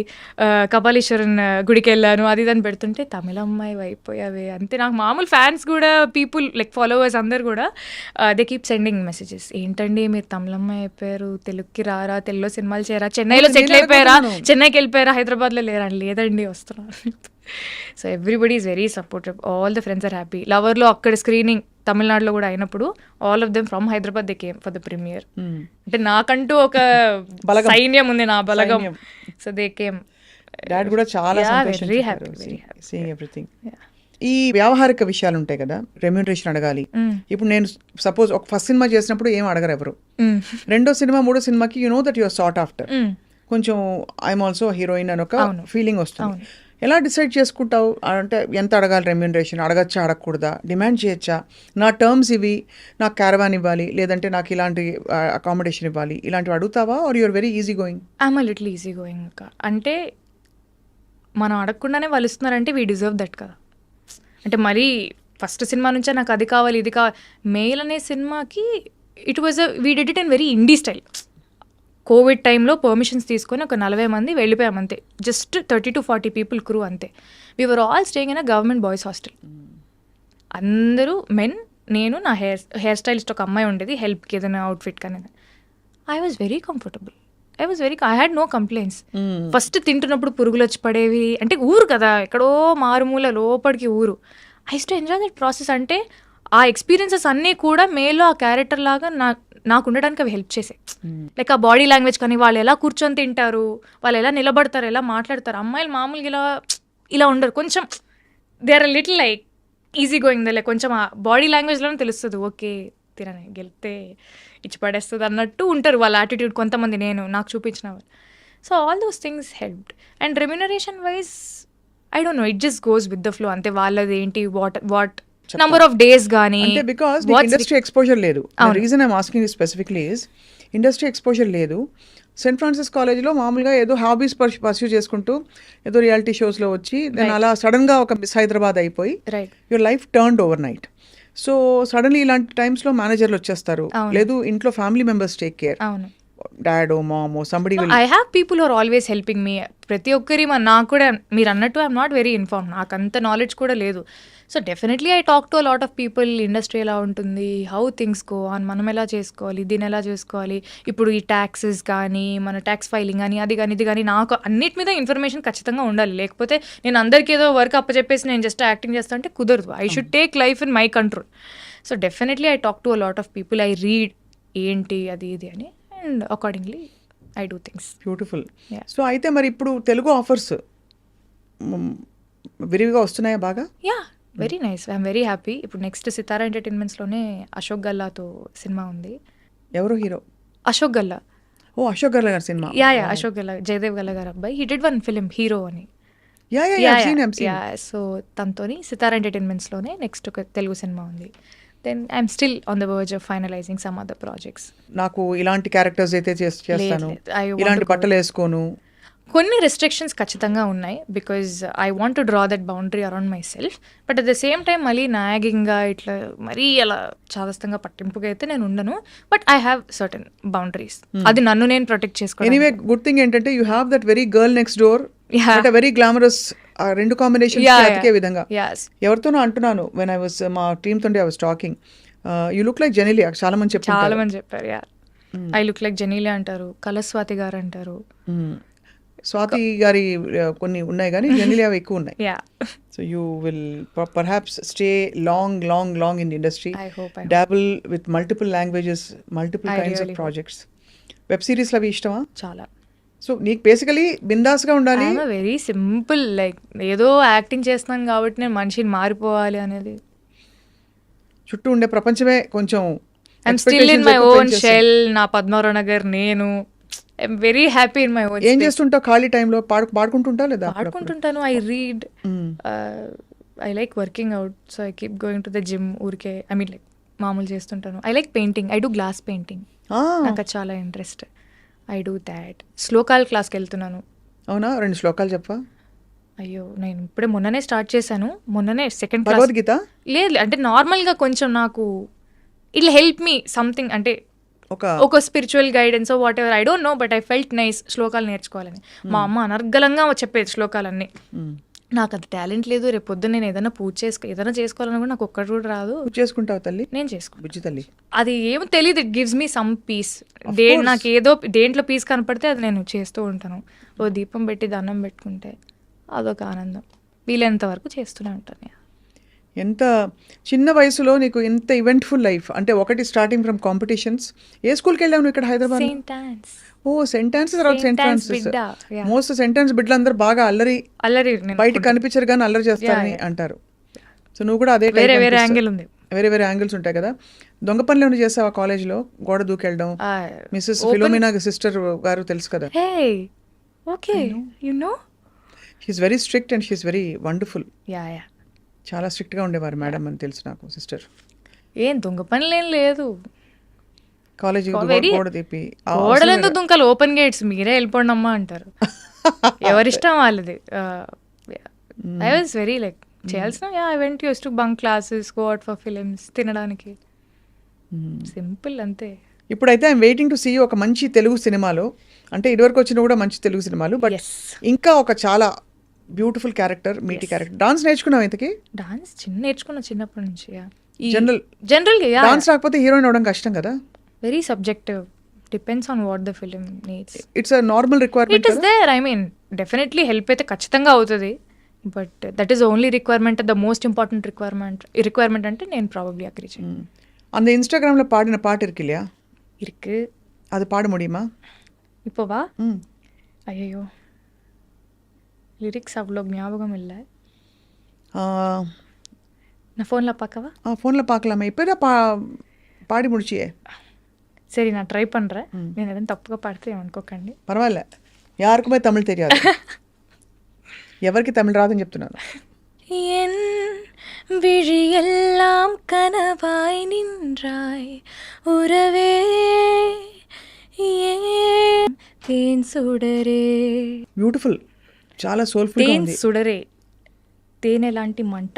Kapaleeswaran గుడికి వెళ్ళాను, అది దాన్ని పెడుతుంటే తమిళ అమ్మాయి అయిపోయావే అంతే. నాకు మామూలు ఫ్యాన్స్ కూడా, పీపుల్ లైక్ ఫాలోవర్స్ అందరు కూడా దే కీప్ సెండింగ్ మెసేజెస్, ఏంటండి మీరు తమిళ అమ్మాయి అయిపోయారు, తెలుగుకి రారా, తెలుగులో సినిమాలు చేయరా, చెన్నైలో సెటిల్ అయిపోయారా, చెన్నైకి వెళ్ళిపోయారా, హైదరాబాద్లో లేరా? లేదండి వస్తున్నారు. So everybody is very supportive, all the friends are happy. లవర్లో అక్కడ స్క్రీనింగ్ తమిళనాడులో కూడా అయినప్పుడు all of them from Hyderabad they came for the premiere. అంటే నాకంటూ ఒక బలగం. సైన్యం ఉంది, నా బలగం. సైన్యం. So they came. డాడ్ కూడా చాలా very happy, very happy. Seeing everything. ఈ వ్యావహారిక విషయాలు ఉంటాయి కదా, రెమ్యూనరేషన్ అడగాలి. ఇప్పుడు నేను సపోజ్ ఒక ఫస్ట్ సినిమా చేసినప్పుడు ఏం అడగరు ఎవరు. రెండో సినిమా మూడో సినిమాకి you know that your sought after, కొంచెం ఐఎమ్ ఆల్సో హీరోయిన్ అని ఒక ఫీలింగ్ వస్తుంది. ఎలా డిసైడ్ చేసుకుంటావు అంటే ఎంత అడగాలి రెమ్యూనరేషన్, అడగచ్చా అడగకూడదా, డిమాండ్ చేయొచ్చా, నా టర్మ్స్ ఇవి, నాకు క్యారవాన్ ఇవ్వాలి లేదంటే నాకు ఇలాంటి అకామిడేషన్ ఇవ్వాలి, ఇలాంటివి అడుగుతావా or you're very easy going? I'm a little easy going అక్క. అంటే మనం అడగకుండానే వాళ్ళు ఇస్తున్నారంటే వీ డిజర్వ్ దట్ కదా. అంటే మరీ ఫస్ట్ సినిమా నుంచే నాకు అది కావాలి ఇది కావాలి. మెయిల్ అనే సినిమాకి it was we did it in very INDI style. Covid టైంలో పర్మిషన్స్ తీసుకొని ఒక 40 మంది వెళ్ళిపోయాం అంతే. జస్ట్ 30 to 40 పీపుల్ క్రూ అంతే. We were all staying in a government boys hostel. అందరూ మెన్, నేను, నా హెయిర్ స్టైలిస్ట్ ఒక అమ్మాయి ఉండేది హెల్ప్కి ఏదైనా అవుట్ఫిట్ కానీ. I was very comfortable, I had no complaints. First తింటున్నప్పుడు పురుగులు వచ్చి పడేవి, అంటే ఊరు కదా, ఎక్కడో మారుమూల లోపలికి ఊరు. I to enjoy that process. అంటే ఆ ఎక్స్పీరియన్సెస్ అన్నీ కూడా మేలో ఆ క్యారెక్టర్ లాగా నాకు ఉండడానికి అవి హెల్ప్ చేసాయి. లైక్ ఆ బాడీ లాంగ్వేజ్ కానీ, వాళ్ళు ఎలా కూర్చొని తింటారు, వాళ్ళు ఎలా నిలబడతారు, ఎలా మాట్లాడతారు. అమ్మాయిలు మామూలుగా ఇలా ఉండరు, కొంచెం they are little like easy going. Like కొంచెం ఆ బాడీ లాంగ్వేజ్లోనే తెలుస్తుంది, ఓకే తినని గెలితే ఇచ్చి పడేస్తుంది అన్నట్టు ఉంటారు వాళ్ళ యాటిట్యూడ్. కొంతమంది నాకు చూపించిన వాళ్ళు. So all those things helped. And remuneration wise I don't know, it just goes with the flow అంతే. వాళ్ళది ఏంటి, వాట్ నంబర్ ఆఫ్ డేస్ కానీ, అంటే బికాస్ ఇండస్ట్రీ ఎక్స్పోజర్ లేదు. Reason I'm asking specifically is industry exposure లేదు. సెయింట్ ఫ్రాన్సిస్ కాలేజ్లో మామూలుగా ఏదో హాబీస్ పర్స్యూ చేసుకుంటూ ఏదో రియాలిటీ షోస్లో వచ్చి దాని అలా సడన్గా ఒక మిస్ హైదరాబాద్ అయిపోయి your life turned overnight. So suddenly ఇలాంటి టైమ్స్లో మేనేజర్లు వచ్చేస్తారు, లేదు ఇంట్లో ఫ్యామిలీ మెంబర్స్ టేక్ కేర్, డాడో మామో somebody. I have people are always helping me. ప్రతి ఒక్కరి నాకు కూడా మీరు అన్నట్టు ఐఎమ్ నాట్ వెరీ ఇన్ఫార్మ్, నాకు అంత నాలెడ్జ్ కూడా లేదు. So definitely I talk to a lot of people. Industry ఎలా ఉంటుంది, హౌ థింగ్స్ గో ఆన్, మనం ఎలా చేసుకోవాలి, దీన్ని ఎలా చేసుకోవాలి, ఇప్పుడు ఈ ట్యాక్సెస్ కానీ, మన ట్యాక్స్ ఫైలింగ్ కానీ, అది కానీ ఇది కానీ, నాకు అన్నిటి మీద ఇన్ఫర్మేషన్ ఖచ్చితంగా ఉండాలి. లేకపోతే నేను అందరికీ ఏదో వర్క్ అప్పచెప్పేసి నేను జస్ట్ యాక్టింగ్ చేస్తా అంటే కుదరదు. I should take life in my control. So definitely I talk to a lot of people, I read ఏంటి అది ఇది అని, and accordingly I do things. Beautiful. So అయితే మరి ఇప్పుడు తెలుగు ఆఫర్స్ విరివిగా వస్తున్నాయా బాగా? Yeah, very nice, I'm very happy. ఇప్పుడు నెక్స్ట్ సితారా ఎంటర్టైన్మెంట్స్లోనే అశోక్ గల్లాతో సినిమా ఉంది. ఎవరు హీరో? అశోక్ గల్లా. ఓ, అశోక్ గల్లా గారి సినిమా. యా అశోక్ గల్లా, జయదేవ్ గల్లా గారు అబ్బాయి. He did one film hero అని. సో తనతోని సితారా ఎంటర్టైన్మెంట్స్లోనే నెక్స్ట్ ఒక తెలుగు సినిమా ఉంది. Then I'm still on the verge of finalising some other projects. నాకు ఇలాంటి క్యారెక్టర్స్ అయితే చేస్తాను, ఇలాంటి బట్టలు వేసుకోను, కొన్ని రెస్ట్రిక్షన్స్ ఖచ్చితంగా ఉన్నాయి. Because I want to draw that boundary around my self. But at the same time మళ్ళీ నాగింగ్గా ఇట్లా మరీ అలా చాదస్తంగా పట్టింపుగా అయితే నేను ఉండను. But I have certain boundaries. అది నన్ను నేను ప్రొటెక్ట్ చేసుకోవాలి. ఎనీవే గుడ్ థింగ్ ఏంటంటే you have that very girl next door, very glamorous, రెండు కాంబినేషన్ అతికే విధంగా. ఎవరితోనో అంటున్నాను వెన్ ఐ వాస్ మా టీమ్ తోటి I was talking, you look like Genelia. చాలా మంది చెప్పారు ఐ లుక్ లైక్ జెనీలియా అంటారు, కలస్వాతి గారు అంటారు. స్వాతి గారి కొన్ని ఉన్నాయి కానీ జెనీలియా ఎక్కువ ఉన్నాయి. So you will perhaps stay long in the industry, డాబుల్ with multiple languages, multiple kinds of projects. Web సిరీస్లు అవి ఇష్టమా? చాలా. సో నీకు బేసికలీ బిందాస్గా ఉండాలి. వెరీ సింపుల్, లైక్ ఏదో యాక్టింగ్ చేస్తున్నాను కాబట్టి నేను మనిషిని మారిపోవాలి అనేది. చుట్టూ ఉండే ప్రపంచమే కొంచెం I'm still in my own shell. నా పద్మారావు నగర్ నేను. I'm very happy in my own. ఏం చేస్తుంటావు ఖాళీ టైంలో? పాడుకుంటుంటావు లేదా? పాడుకుంటుంటాను. I read, I like working out, so I keep going to the gym. ఊరికే ఐ మీన్ లైక్ మామూలు చేస్తుంటాను. I like painting, I do glass painting, నాకు చాలా ఇంట్రెస్ట్. I do that. శ్లోకాల క్లాస్కి వెళ్తున్నాను. అవునా? 2 శ్లోకాలు చెప్పా. అయ్యో, నేను ఇప్పుడే మొన్ననే స్టార్ట్ చేశాను. మొన్ననే సెకండ్ క్లాస్. భగవద్గీత? లేదు, అంటే నార్మల్గా కొంచెం నాకు ఇట్ హెల్ప్ మీ సంథింగ్, అంటే ఒక spiritual guidance what ever, I don't know, but I felt nice శ్లోకాలు నేర్చుకోవాలని. మా అమ్మ అనర్గళంగా చెప్పేది శ్లోకాలన్నీ. నాకు అది టాలెంట్ లేదు. రేపు పొద్దున్న నేను ఏదైనా ఏదైనా చేసుకోవాలని కూడా నాకు ఒక్కటి కూడా రాదు. చేసుకుంటావు తల్లి? నేను చేసుకుంటాను. బుజ్జి తల్లి. అది ఏమో తెలియదు, it gives me some piece. నాకు ఏదో దేంట్లో పీస్ కనపడితే అది నేను చేస్తూ ఉంటాను. ఓ దీపం పెట్టి దండం పెట్టుకుంటే అదొక ఆనందం. వీలైనంత వరకు చేస్తూనే ఉంటాను. ఎంత చిన్న వయసులో నీకు ఎంత ఈవెంట్ఫుల్ లైఫ్ అంటే ఒకటి స్టార్టింగ్ ఫ్రమ్ కాంపిటీషన్స్. ఏ స్కూల్కి వెళ్ళావు నువ్వు ఇక్కడ హైదరాబాద్? Saint Ann's. ఓ సెయింట్ ఆన్స్, తర్వాత సెయింట్ Saint Anne's ఫ్రాన్సిస్. బిడ్డ, yeah. మోస్ట్ సెయింట్ ఆన్స్ బిడ్డలందరూ బాగా అల్లరి, నేను బయటకు కనిపించరు కానీ అల్లరి చేస్తారని అంటారు. సో నువ్వు కూడా అదే వేరే వేరే యాంగిల్ ఉంది. వేరే వేరే యాంగిల్స్ ఉంటాయి కదా. దొంగ పనులు ఏమైనా చేసావా కాలేజ్లో? గోడ దూకెళ్ళడం. మిస్సెస్ ఫిలోమినా సిస్టర్ గారు తెలుసు కదా. Hey okay, you know she's very strict and she's very wonderful. Yeah. చాలా స్ట్రిక్ట్గా ఉండేవారు మేడం అని తెలుసు నాకు సిస్టర్. ఏం దొంగ పనులు ఏం లేదు. కాలేజీ గోడ తీపి గోడలు ఎందుకు దుంకాలి, ఓపెన్ గేట్స్, మీరే వెళ్ళిపోండి అమ్మా అంటారు. ఎవరిష్టం వాళ్ళది. ఐ వాజ్ వెరీ లైక్ చేయాల్సిన I went use to bunk classes, go out for films, తినడానికి, సింపుల్ అంతే. ఇప్పుడైతే ఐఎమ్ వెయిటింగ్ టు సీ ఒక మంచి తెలుగు సినిమాలో, అంటే ఇదివరకు వచ్చిన కూడా మంచి తెలుగు సినిమాలు, బట్ ఇంకా ఒక చాలా బ్యూటిఫుల్ క్యారెక్టర్, మీటి క్యారెక్టర్. డాన్స్ నేర్చుకున్నావు ఇంతకి? డాన్స్ నేర్చుకున్నా చిన్నప్పటి నుంచి. జనరల్ డాన్స్ రాకపోతే హీరోయిన్ అవడం కష్టం కదా. Very subjective, depends on what the film needs. It's a normal requirement. It is there, I mean definitely help అయితే ఖచ్చితంగా అవుతుంది, but that is only requirement, the most important requirement అంటే నేను ప్రాబబ్లీ అగ్రీ చేయను. அந்த இன்ஸ்டாகிராமில் பாடின பாட்டு இருக்கு இல்லையா? இருக்கு. அது பாட முடியுமா இப்போவா? ஐயோ லிரிக்ஸ் அவ்வளோ ஞாபகம் இல்லை. நான் ஃபோனில் பார்க்கவா? ஃபோனில் பார்க்கலாமா? இப்போ தான் பாடி முடிச்சியே. சரி நான் ட்ரை பண்ணுறேன். నేను ఏదైనా తప్పుగా పాడితే ఏమనుకోకండి. పర్వాలే, யாருக்குமே தமிழ் தெரியாது. ఎవరికి తమిళ రాదని చెప్తున్నాను. என் விழியெல்லாம் கனவாய் நின்றாய் உறவே ஏன் தேன் சுடரே. బ్యూటిఫుల్, చాలా సోల్ఫుల్ గా ఉంది. తేన్ సుడరే, తేనె లాంటి మంట.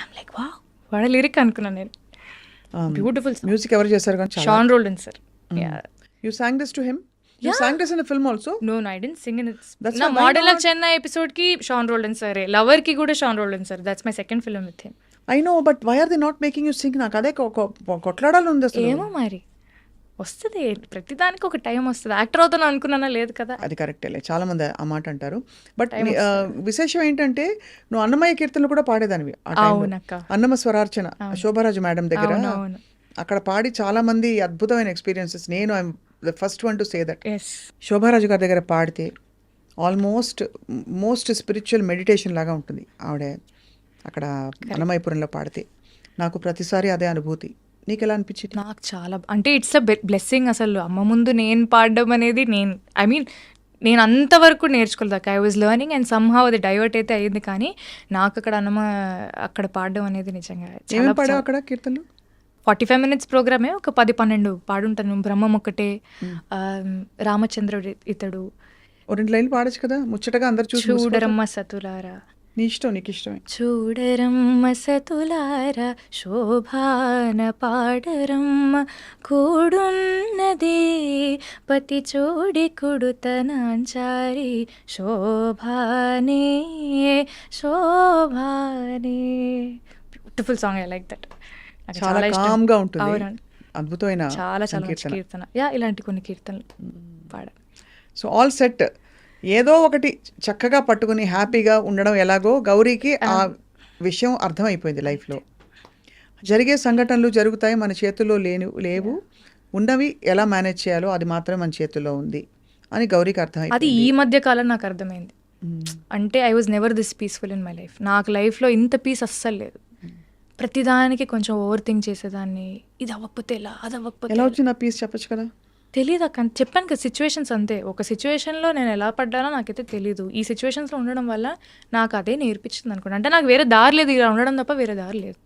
I'm like wow, what a lyric అనుకున్నాను నేను. బ్యూటిఫుల్. మ్యూజిక్ ఎవరు చేశారు కానీ చాలా. Sean Roldan sir. You sang this to him? You sang this in a film also? No, I didn't sing in it. That's నా why model not? Of Chennai episode కి షాన్ రోల్డన్ సార్, లవర్ కి కూడా Sean Roldan sir. That's my second film with him. I know, but why are they not making you sing? నాకు అదే కొట్లాడాలి ఉంది అసలు. ఏమో మరి వస్తుంది, ప్రతిదానికి ఒక టైం వస్తుంది. యాక్టర్ అవుతాను అనుకున్నానా, లేదు కదా. అది కరెక్టేలే, చాలా మంది ఆ మాట అంటారు. బట్ విశేషం ఏంటంటే నువ్వు అన్నమయ్య కీర్తనలు కూడా పాడేదానివి. అవునక్క. అన్నమ స్వరార్చన శోభారాజు మేడం దగ్గర అవును. అక్కడ పాడి చాలా మంది అద్భుతమైన ఎక్స్పీరియన్సెస్. నేను I'm the first one to say that. Yes, Shobharaju గారి దగ్గర పాడితే మోస్ట్ స్పిరిచువల్ మెడిటేషన్ లాగా ఉంటుంది ఆవిడ అక్కడ అన్నమయ్యపురంలో పాడితే. నాకు ప్రతిసారి అదే అనుభూతి. నీకు ఎలా అనిపించింది? నాకు చాలా, అంటే ఇట్స్ అ బ్లెస్సింగ్ అసలు. అమ్మ ముందు నేను పాడడం అనేది, నేను అంతవరకు నేర్చుకోలేదు. I was learning and somehow అది డైవర్ట్ అయితే అయ్యింది. కానీ నాకు అక్కడ అక్కడ పాడడం అనేది నిజంగా ఏమేమి పాడావు అక్కడ కీర్తనలు? 45 minutes ప్రోగ్రామే, ఒక 10-12 పాడుంటాను. బ్రహ్మం ఒకటే, రామచంద్రుడు ఇతడు. 2 లైన్లు పాడచ్చు కదా ముచ్చటగా అందరు చూసి. చూడరమ్మ సతులారా. నీ ఇష్టం, నీకు ఇష్టమే. చూడరమ్మ సతులారా శోభాన పాడరమ్మ కూడున్నది పతి చోడి కుడుతనాంచారి శోభానే శోభానే. Beautiful song, I like that. చాలా కామ్ గా ఉంటుంది, అద్భుతమైన చాలా చాలా మంచి కీర్తన. ఇలాంటి కొన్ని కీర్తనలు పాడాను. So all set. ఏదో ఒకటి చక్కగా పట్టుకుని హ్యాపీగా ఉండడం ఎలాగో గౌరీకి ఆ విషయం అర్థమైపోయింది. లైఫ్లో జరిగే సంఘటనలు జరుగుతాయి, మన చేతుల్లో లేవు, ఉన్నవి ఎలా మేనేజ్ చేయాలో అది మాత్రమే మన చేతుల్లో ఉంది అని గౌరీకి అర్థమైంది. అది ఈ మధ్య కాలం నాకు అర్థమైంది. అంటే I was never this peaceful in my life. నాకు లైఫ్లో ఇంత పీస్ అస్సలు లేదు. ప్రతిదానికి కొంచెం ఓవర్ థింక్ చేసేదాన్ని. ఇది అవ్వకపోతే ఎలా, అది అవ్వకపోతే ఎలా వచ్చింది ఆ పీస్ చెప్పచ్చు కదా. తెలీదు అక్క, చెప్పాను కదా, సిచ్యువేషన్స్ అంతే. ఒక సిచ్యువేషన్లో నేను ఎలా పడ్డానో నాకైతే తెలీదు. ఈ సిచ్యువేషన్స్లో ఉండడం వల్ల నాకు అదే నేర్పించింది అనుకోండి. అంటే నాకు వేరే దారి లేదు, ఇలా ఉండడం తప్ప వేరే దారి లేదు.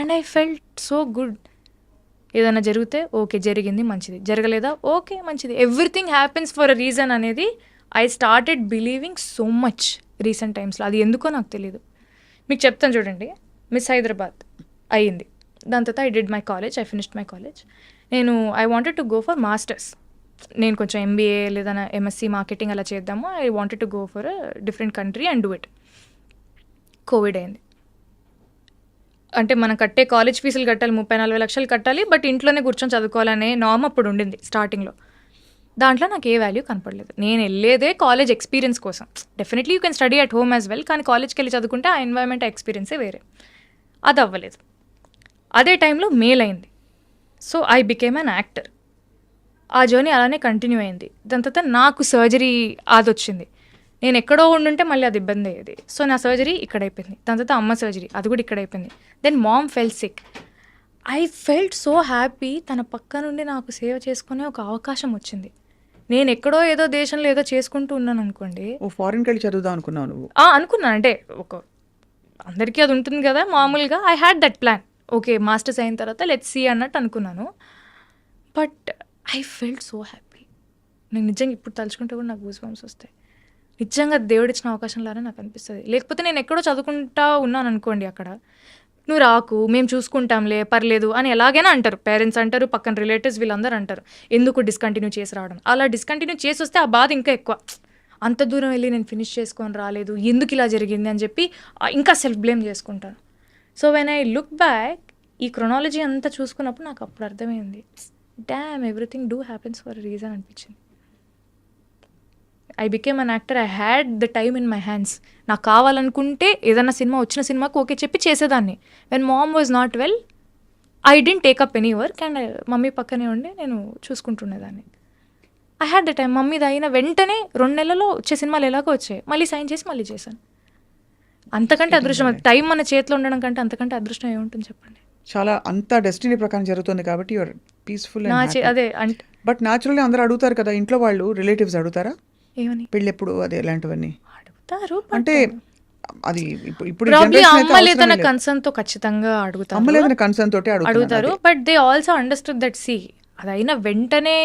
And I felt so good. ఏదైనా జరిగితే ఓకే జరిగింది, మంచిది. జరగలేదా ఓకే మంచిది. Everything happens for a reason అనేది I started believing so much recent టైమ్స్లో. అది ఎందుకో నాకు తెలీదు. మీకు చెప్తాను చూడండి. మిస్ హైదరాబాద్ అయ్యింది, దాని తర్వాత I did my college, I finished my college. నేను I wanted to go for masters. నేను కొంచెం ఎంబీఏ లేదా ఎంఎస్సి మార్కెటింగ్ అలా చేద్దాము. I wanted to go for a different country and do it. Covid అయింది. అంటే మనం కట్టే కాలేజ్ ఫీజులు కట్టాలి, 30-40 లక్షలు కట్టాలి, బట్ ఇంట్లోనే కూర్చొని చదువుకోవాలనే నామ్ అప్పుడు ఉండింది స్టార్టింగ్లో. దాంట్లో నాకు ఏ వాల్యూ కనపడలేదు. నేను వెళ్ళేదే కాలేజ్ ఎక్స్పీరియన్స్ కోసం. Definitely you can study at home as well, కానీ కాలేజ్కి వెళ్ళి చదువుకుంటే ఆ ఎన్వైర్న్మెంట్ ఎక్స్పీరియన్సే వేరే. అది అవ్వలేదు. అదే టైంలో మెయిల్ అయింది. So I became an actor. ఆ జర్నీ అలానే కంటిన్యూ అయింది. దాని తర్వాత నాకు సర్జరీ అది వచ్చింది. నేను ఎక్కడో ఉండుంటే మళ్ళీ అది ఇబ్బంది అయ్యేది. సో నా సర్జరీ ఇక్కడ అయిపోయింది. దాని తర్వాత అమ్మ సర్జరీ అది కూడా ఇక్కడ అయిపోయింది. Then mom fell sick. I felt so happy. తన పక్క నుండి నాకు సేవ చేసుకునే ఒక అవకాశం వచ్చింది. నేను ఎక్కడో ఏదో దేశంలో ఏదో చేసుకుంటూ ఉన్నాను అనుకోండి. ఓ ఫారిన్కి వెళ్ళి చదువుదాం అనుకున్నావు నువ్వు? అనుకున్నాను. అంటే అందరికీ అది ఉంటుంది కదా మామూలుగా. I had that plan. Okay masters అయిన తర్వాత లెట్స్ సీ అన్నట్టు అనుకున్నాను. But I felt so happy. నేను నిజంగా ఇప్పుడు తలుచుకుంటే కూడా నాకు గూస్ బంప్స్ వస్తాయి. నిజంగా దేవుడిచ్చిన అవకాశం లానే నాకు అనిపిస్తుంది. లేకపోతే నేను ఎక్కడో చదువుకుంటా ఉన్నాను అనుకోండి, అక్కడ నువ్వు రాకు మేము చూసుకుంటాంలే పర్లేదు అని ఎలాగైనా అంటారు. పేరెంట్స్ అంటారు, పక్కన రిలేటివ్స్ వీళ్ళందరూ అంటారు ఎందుకు డిస్కంటిన్యూ చేసి రావడం. అలా డిస్కంటిన్యూ చేసి వస్తే ఆ బాధ ఇంకా ఎక్కువ. అంత దూరం వెళ్ళి నేను ఫినిష్ చేసుకొని రాలేదు, ఎందుకు ఇలా జరిగింది అని చెప్పి ఇంకా సెల్ఫ్ బ్లేమ్ చేసుకుంటాను. So when I look back ఈ క్రొనాలజీ అంతా చూసుకున్నప్పుడు నాకు అప్పుడు అర్థమైంది, damn everything do happens for reason అనిపించింది. I became an actor. I had the time in my hands. నాకు కావాలనుకుంటే ఏదైనా సినిమా వచ్చిన సినిమాకి ఓకే చెప్పి చేసేదాన్ని. When mom was not well I didn't take up any work and mummy పక్కనే ఉండి నేను చూసుకుంటుండేదాన్ని. I had the time. మమ్మీది అయిన వెంటనే 2 నెలల్లో వచ్చే సినిమాలు ఎలాగో వచ్చాయి, మళ్ళీ సైన్ చేసి మళ్ళీ చేశాను. అంతకంటే అదృష్టం, టైం మన చేతిలో ఉండడం కంటే అంతకంటే అదృష్టం ఏముంటుంది చెప్పండి. చాలా అంతా డెస్టినీ ప్రకారం జరుగుతుంది కాబట్టి యువర్ పీస్ఫుల్. అదే అంటే బట్ న్యాచురల్లీ అందరూ అడుగుతారు కదా ఇంట్లో వాళ్ళు, రిలేటివ్స్ అడుగుతారా ఏమని? పెళ్ళెప్పుడు అదే ఇలాంటివన్నీ అడుగుతారు. అంటే అది ఇప్పుడు అమ్మలేదన్న కన్సర్న్ తో ఖచ్చితంగా అడుగుతారు. అమ్మలేదన్న కన్సర్న్ తోటి అడుగుతారు. But they also understood that సి అది అయిన వెంటనే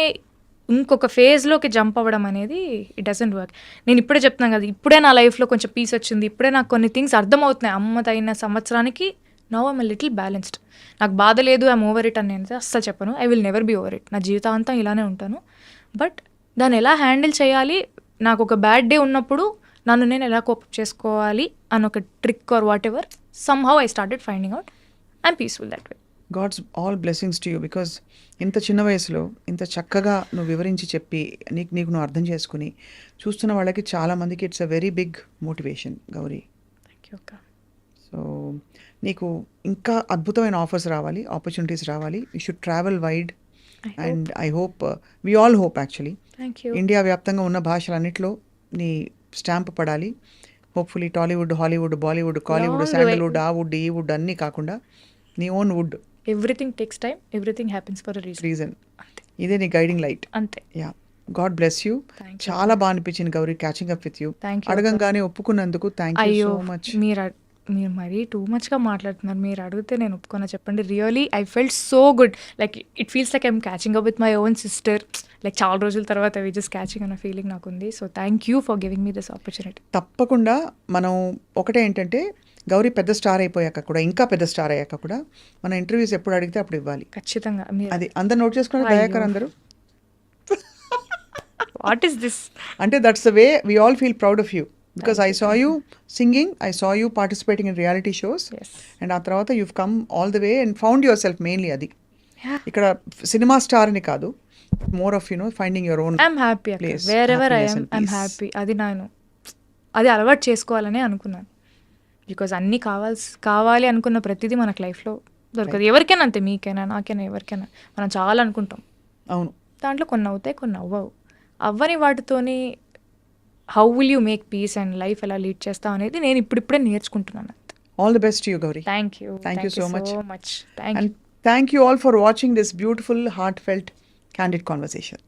ఇంకొక ఫేజ్లోకి జంప్ అవ్వడం అనేది ఇట్ డజంట్ వర్క్. నేను ఇప్పుడే చెప్తున్నాను కదా, ఇప్పుడే నా లైఫ్లో కొంచెం పీస్ వచ్చింది, ఇప్పుడే నాకు కొన్ని థింగ్స్ అర్థమవుతున్నాయి. అమ్మదైన సంవత్సరానికి నౌ ఐమ్ లిటిల్ బ్యాలెన్స్డ్. నాకు బాధ లేదు, ఐమ్ ఓవర్ ఇట్ అని నేను అస్సలు చెప్పను. I will never be over it. నా జీవితాంతం ఇలానే ఉంటాను. బట్ దాన్ని ఎలా హ్యాండిల్ చేయాలి, నాకు ఒక బ్యాడ్ డే ఉన్నప్పుడు నన్ను నేను ఎలా కోపప్ చేసుకోవాలి అని ఒక trick or whatever somehow I started finding out. I'm peaceful that way. God's all blessings to you. Because ఇంత చిన్న వయసులో ఇంత చక్కగా నువ్వు వివరించి చెప్పి నీకు నువ్వు అర్థం చేసుకుని చూస్తున్న వాళ్ళకి చాలామందికి it's a very big motivation Gauri. Thank you అక్క. సో నీకు ఇంకా అద్భుతమైన ఆఫర్స్ రావాలి, ఆపర్చునిటీస్ రావాలి. You should travel wide and I hope, we all hope actually, India వ్యాప్తంగా ఉన్న భాషలన్నింటిలో నీ స్టాంప్ పడాలి. Hopefully Tollywood, Hollywood, Bollywood, Kollywood, Sandalwood, ఆ వుడ్ ఈ వుడ్ అన్నీ కాకుండా నీ own wood. Everything takes time, everything happens for a reason. ఇదే నీ గైడింగ్ లైట్. అంతే. Yeah, God bless you. చాలా బాగా అనిపించింది Gauri catching up with you. అడగంగానే ఒప్పుకున్నందుకు థ్యాంక్ యూ సో మచ్. మీరు మరీ టూ మచ్గా మాట్లాడుతున్నారు. మీరు అడిగితే నేను ఒప్పుకున్నా చెప్పండి. Really I felt so good. Like it feels like I'm catching up with my own sister. Like చాలా రోజుల తర్వాత వి జస్ట్ క్యాచింగ్ అన్న ఫీలింగ్ నాకు ఉంది. So thank you for giving me this opportunity. తప్పకుండా. మనం ఒకటే ఏంటంటే గౌరీ పెద్ద స్టార్ అయిపోయాక కూడా, ఇంకా పెద్ద స్టార్ అయ్యాక కూడా మన ఇంటర్వ్యూస్ ఎప్పుడు అడిగితే అప్పుడు ఇవ్వాలి. ఖచ్చితంగా. అది అందరు నోట్ చేసుకుని దయాకర్ అందరూ. వాట్ ఈస్ దిస్ అంటే that's the way we all feel proud of you. Because I saw you singing, I saw you participating in reality shows. Yes. And ఆ తర్వాత you've come all the way and found yourself mainly అది. Yeah. ఇక్కడ సినిమా స్టార్ అని కాదు, more of finding your own I'm happy place. Wherever I am, I'm happy. అది అలవాటు చేసుకోవాలని అనుకున్నాను. బికాజ్ అన్నీ కావాలి అనుకున్న ప్రతిదీ మనకు లైఫ్లో దొరకదు. ఎవరికైనా అంతే, మీకైనా నాకైనా ఎవరికైనా. మనం చాలా అనుకుంటాం. అవును. దాంట్లో కొన్ని అవుతాయి, కొన్ని అవ్వవు. అవ్వని వాటితోని how will you make peace and life ఎలా లీడ్ చేస్తావు అనేది నేను ఇప్పుడిప్పుడే నేర్చుకుంటున్నాను. All the best to you Gouri. Thank you so much. Thank you all for watching this beautiful, heartfelt, candid conversation.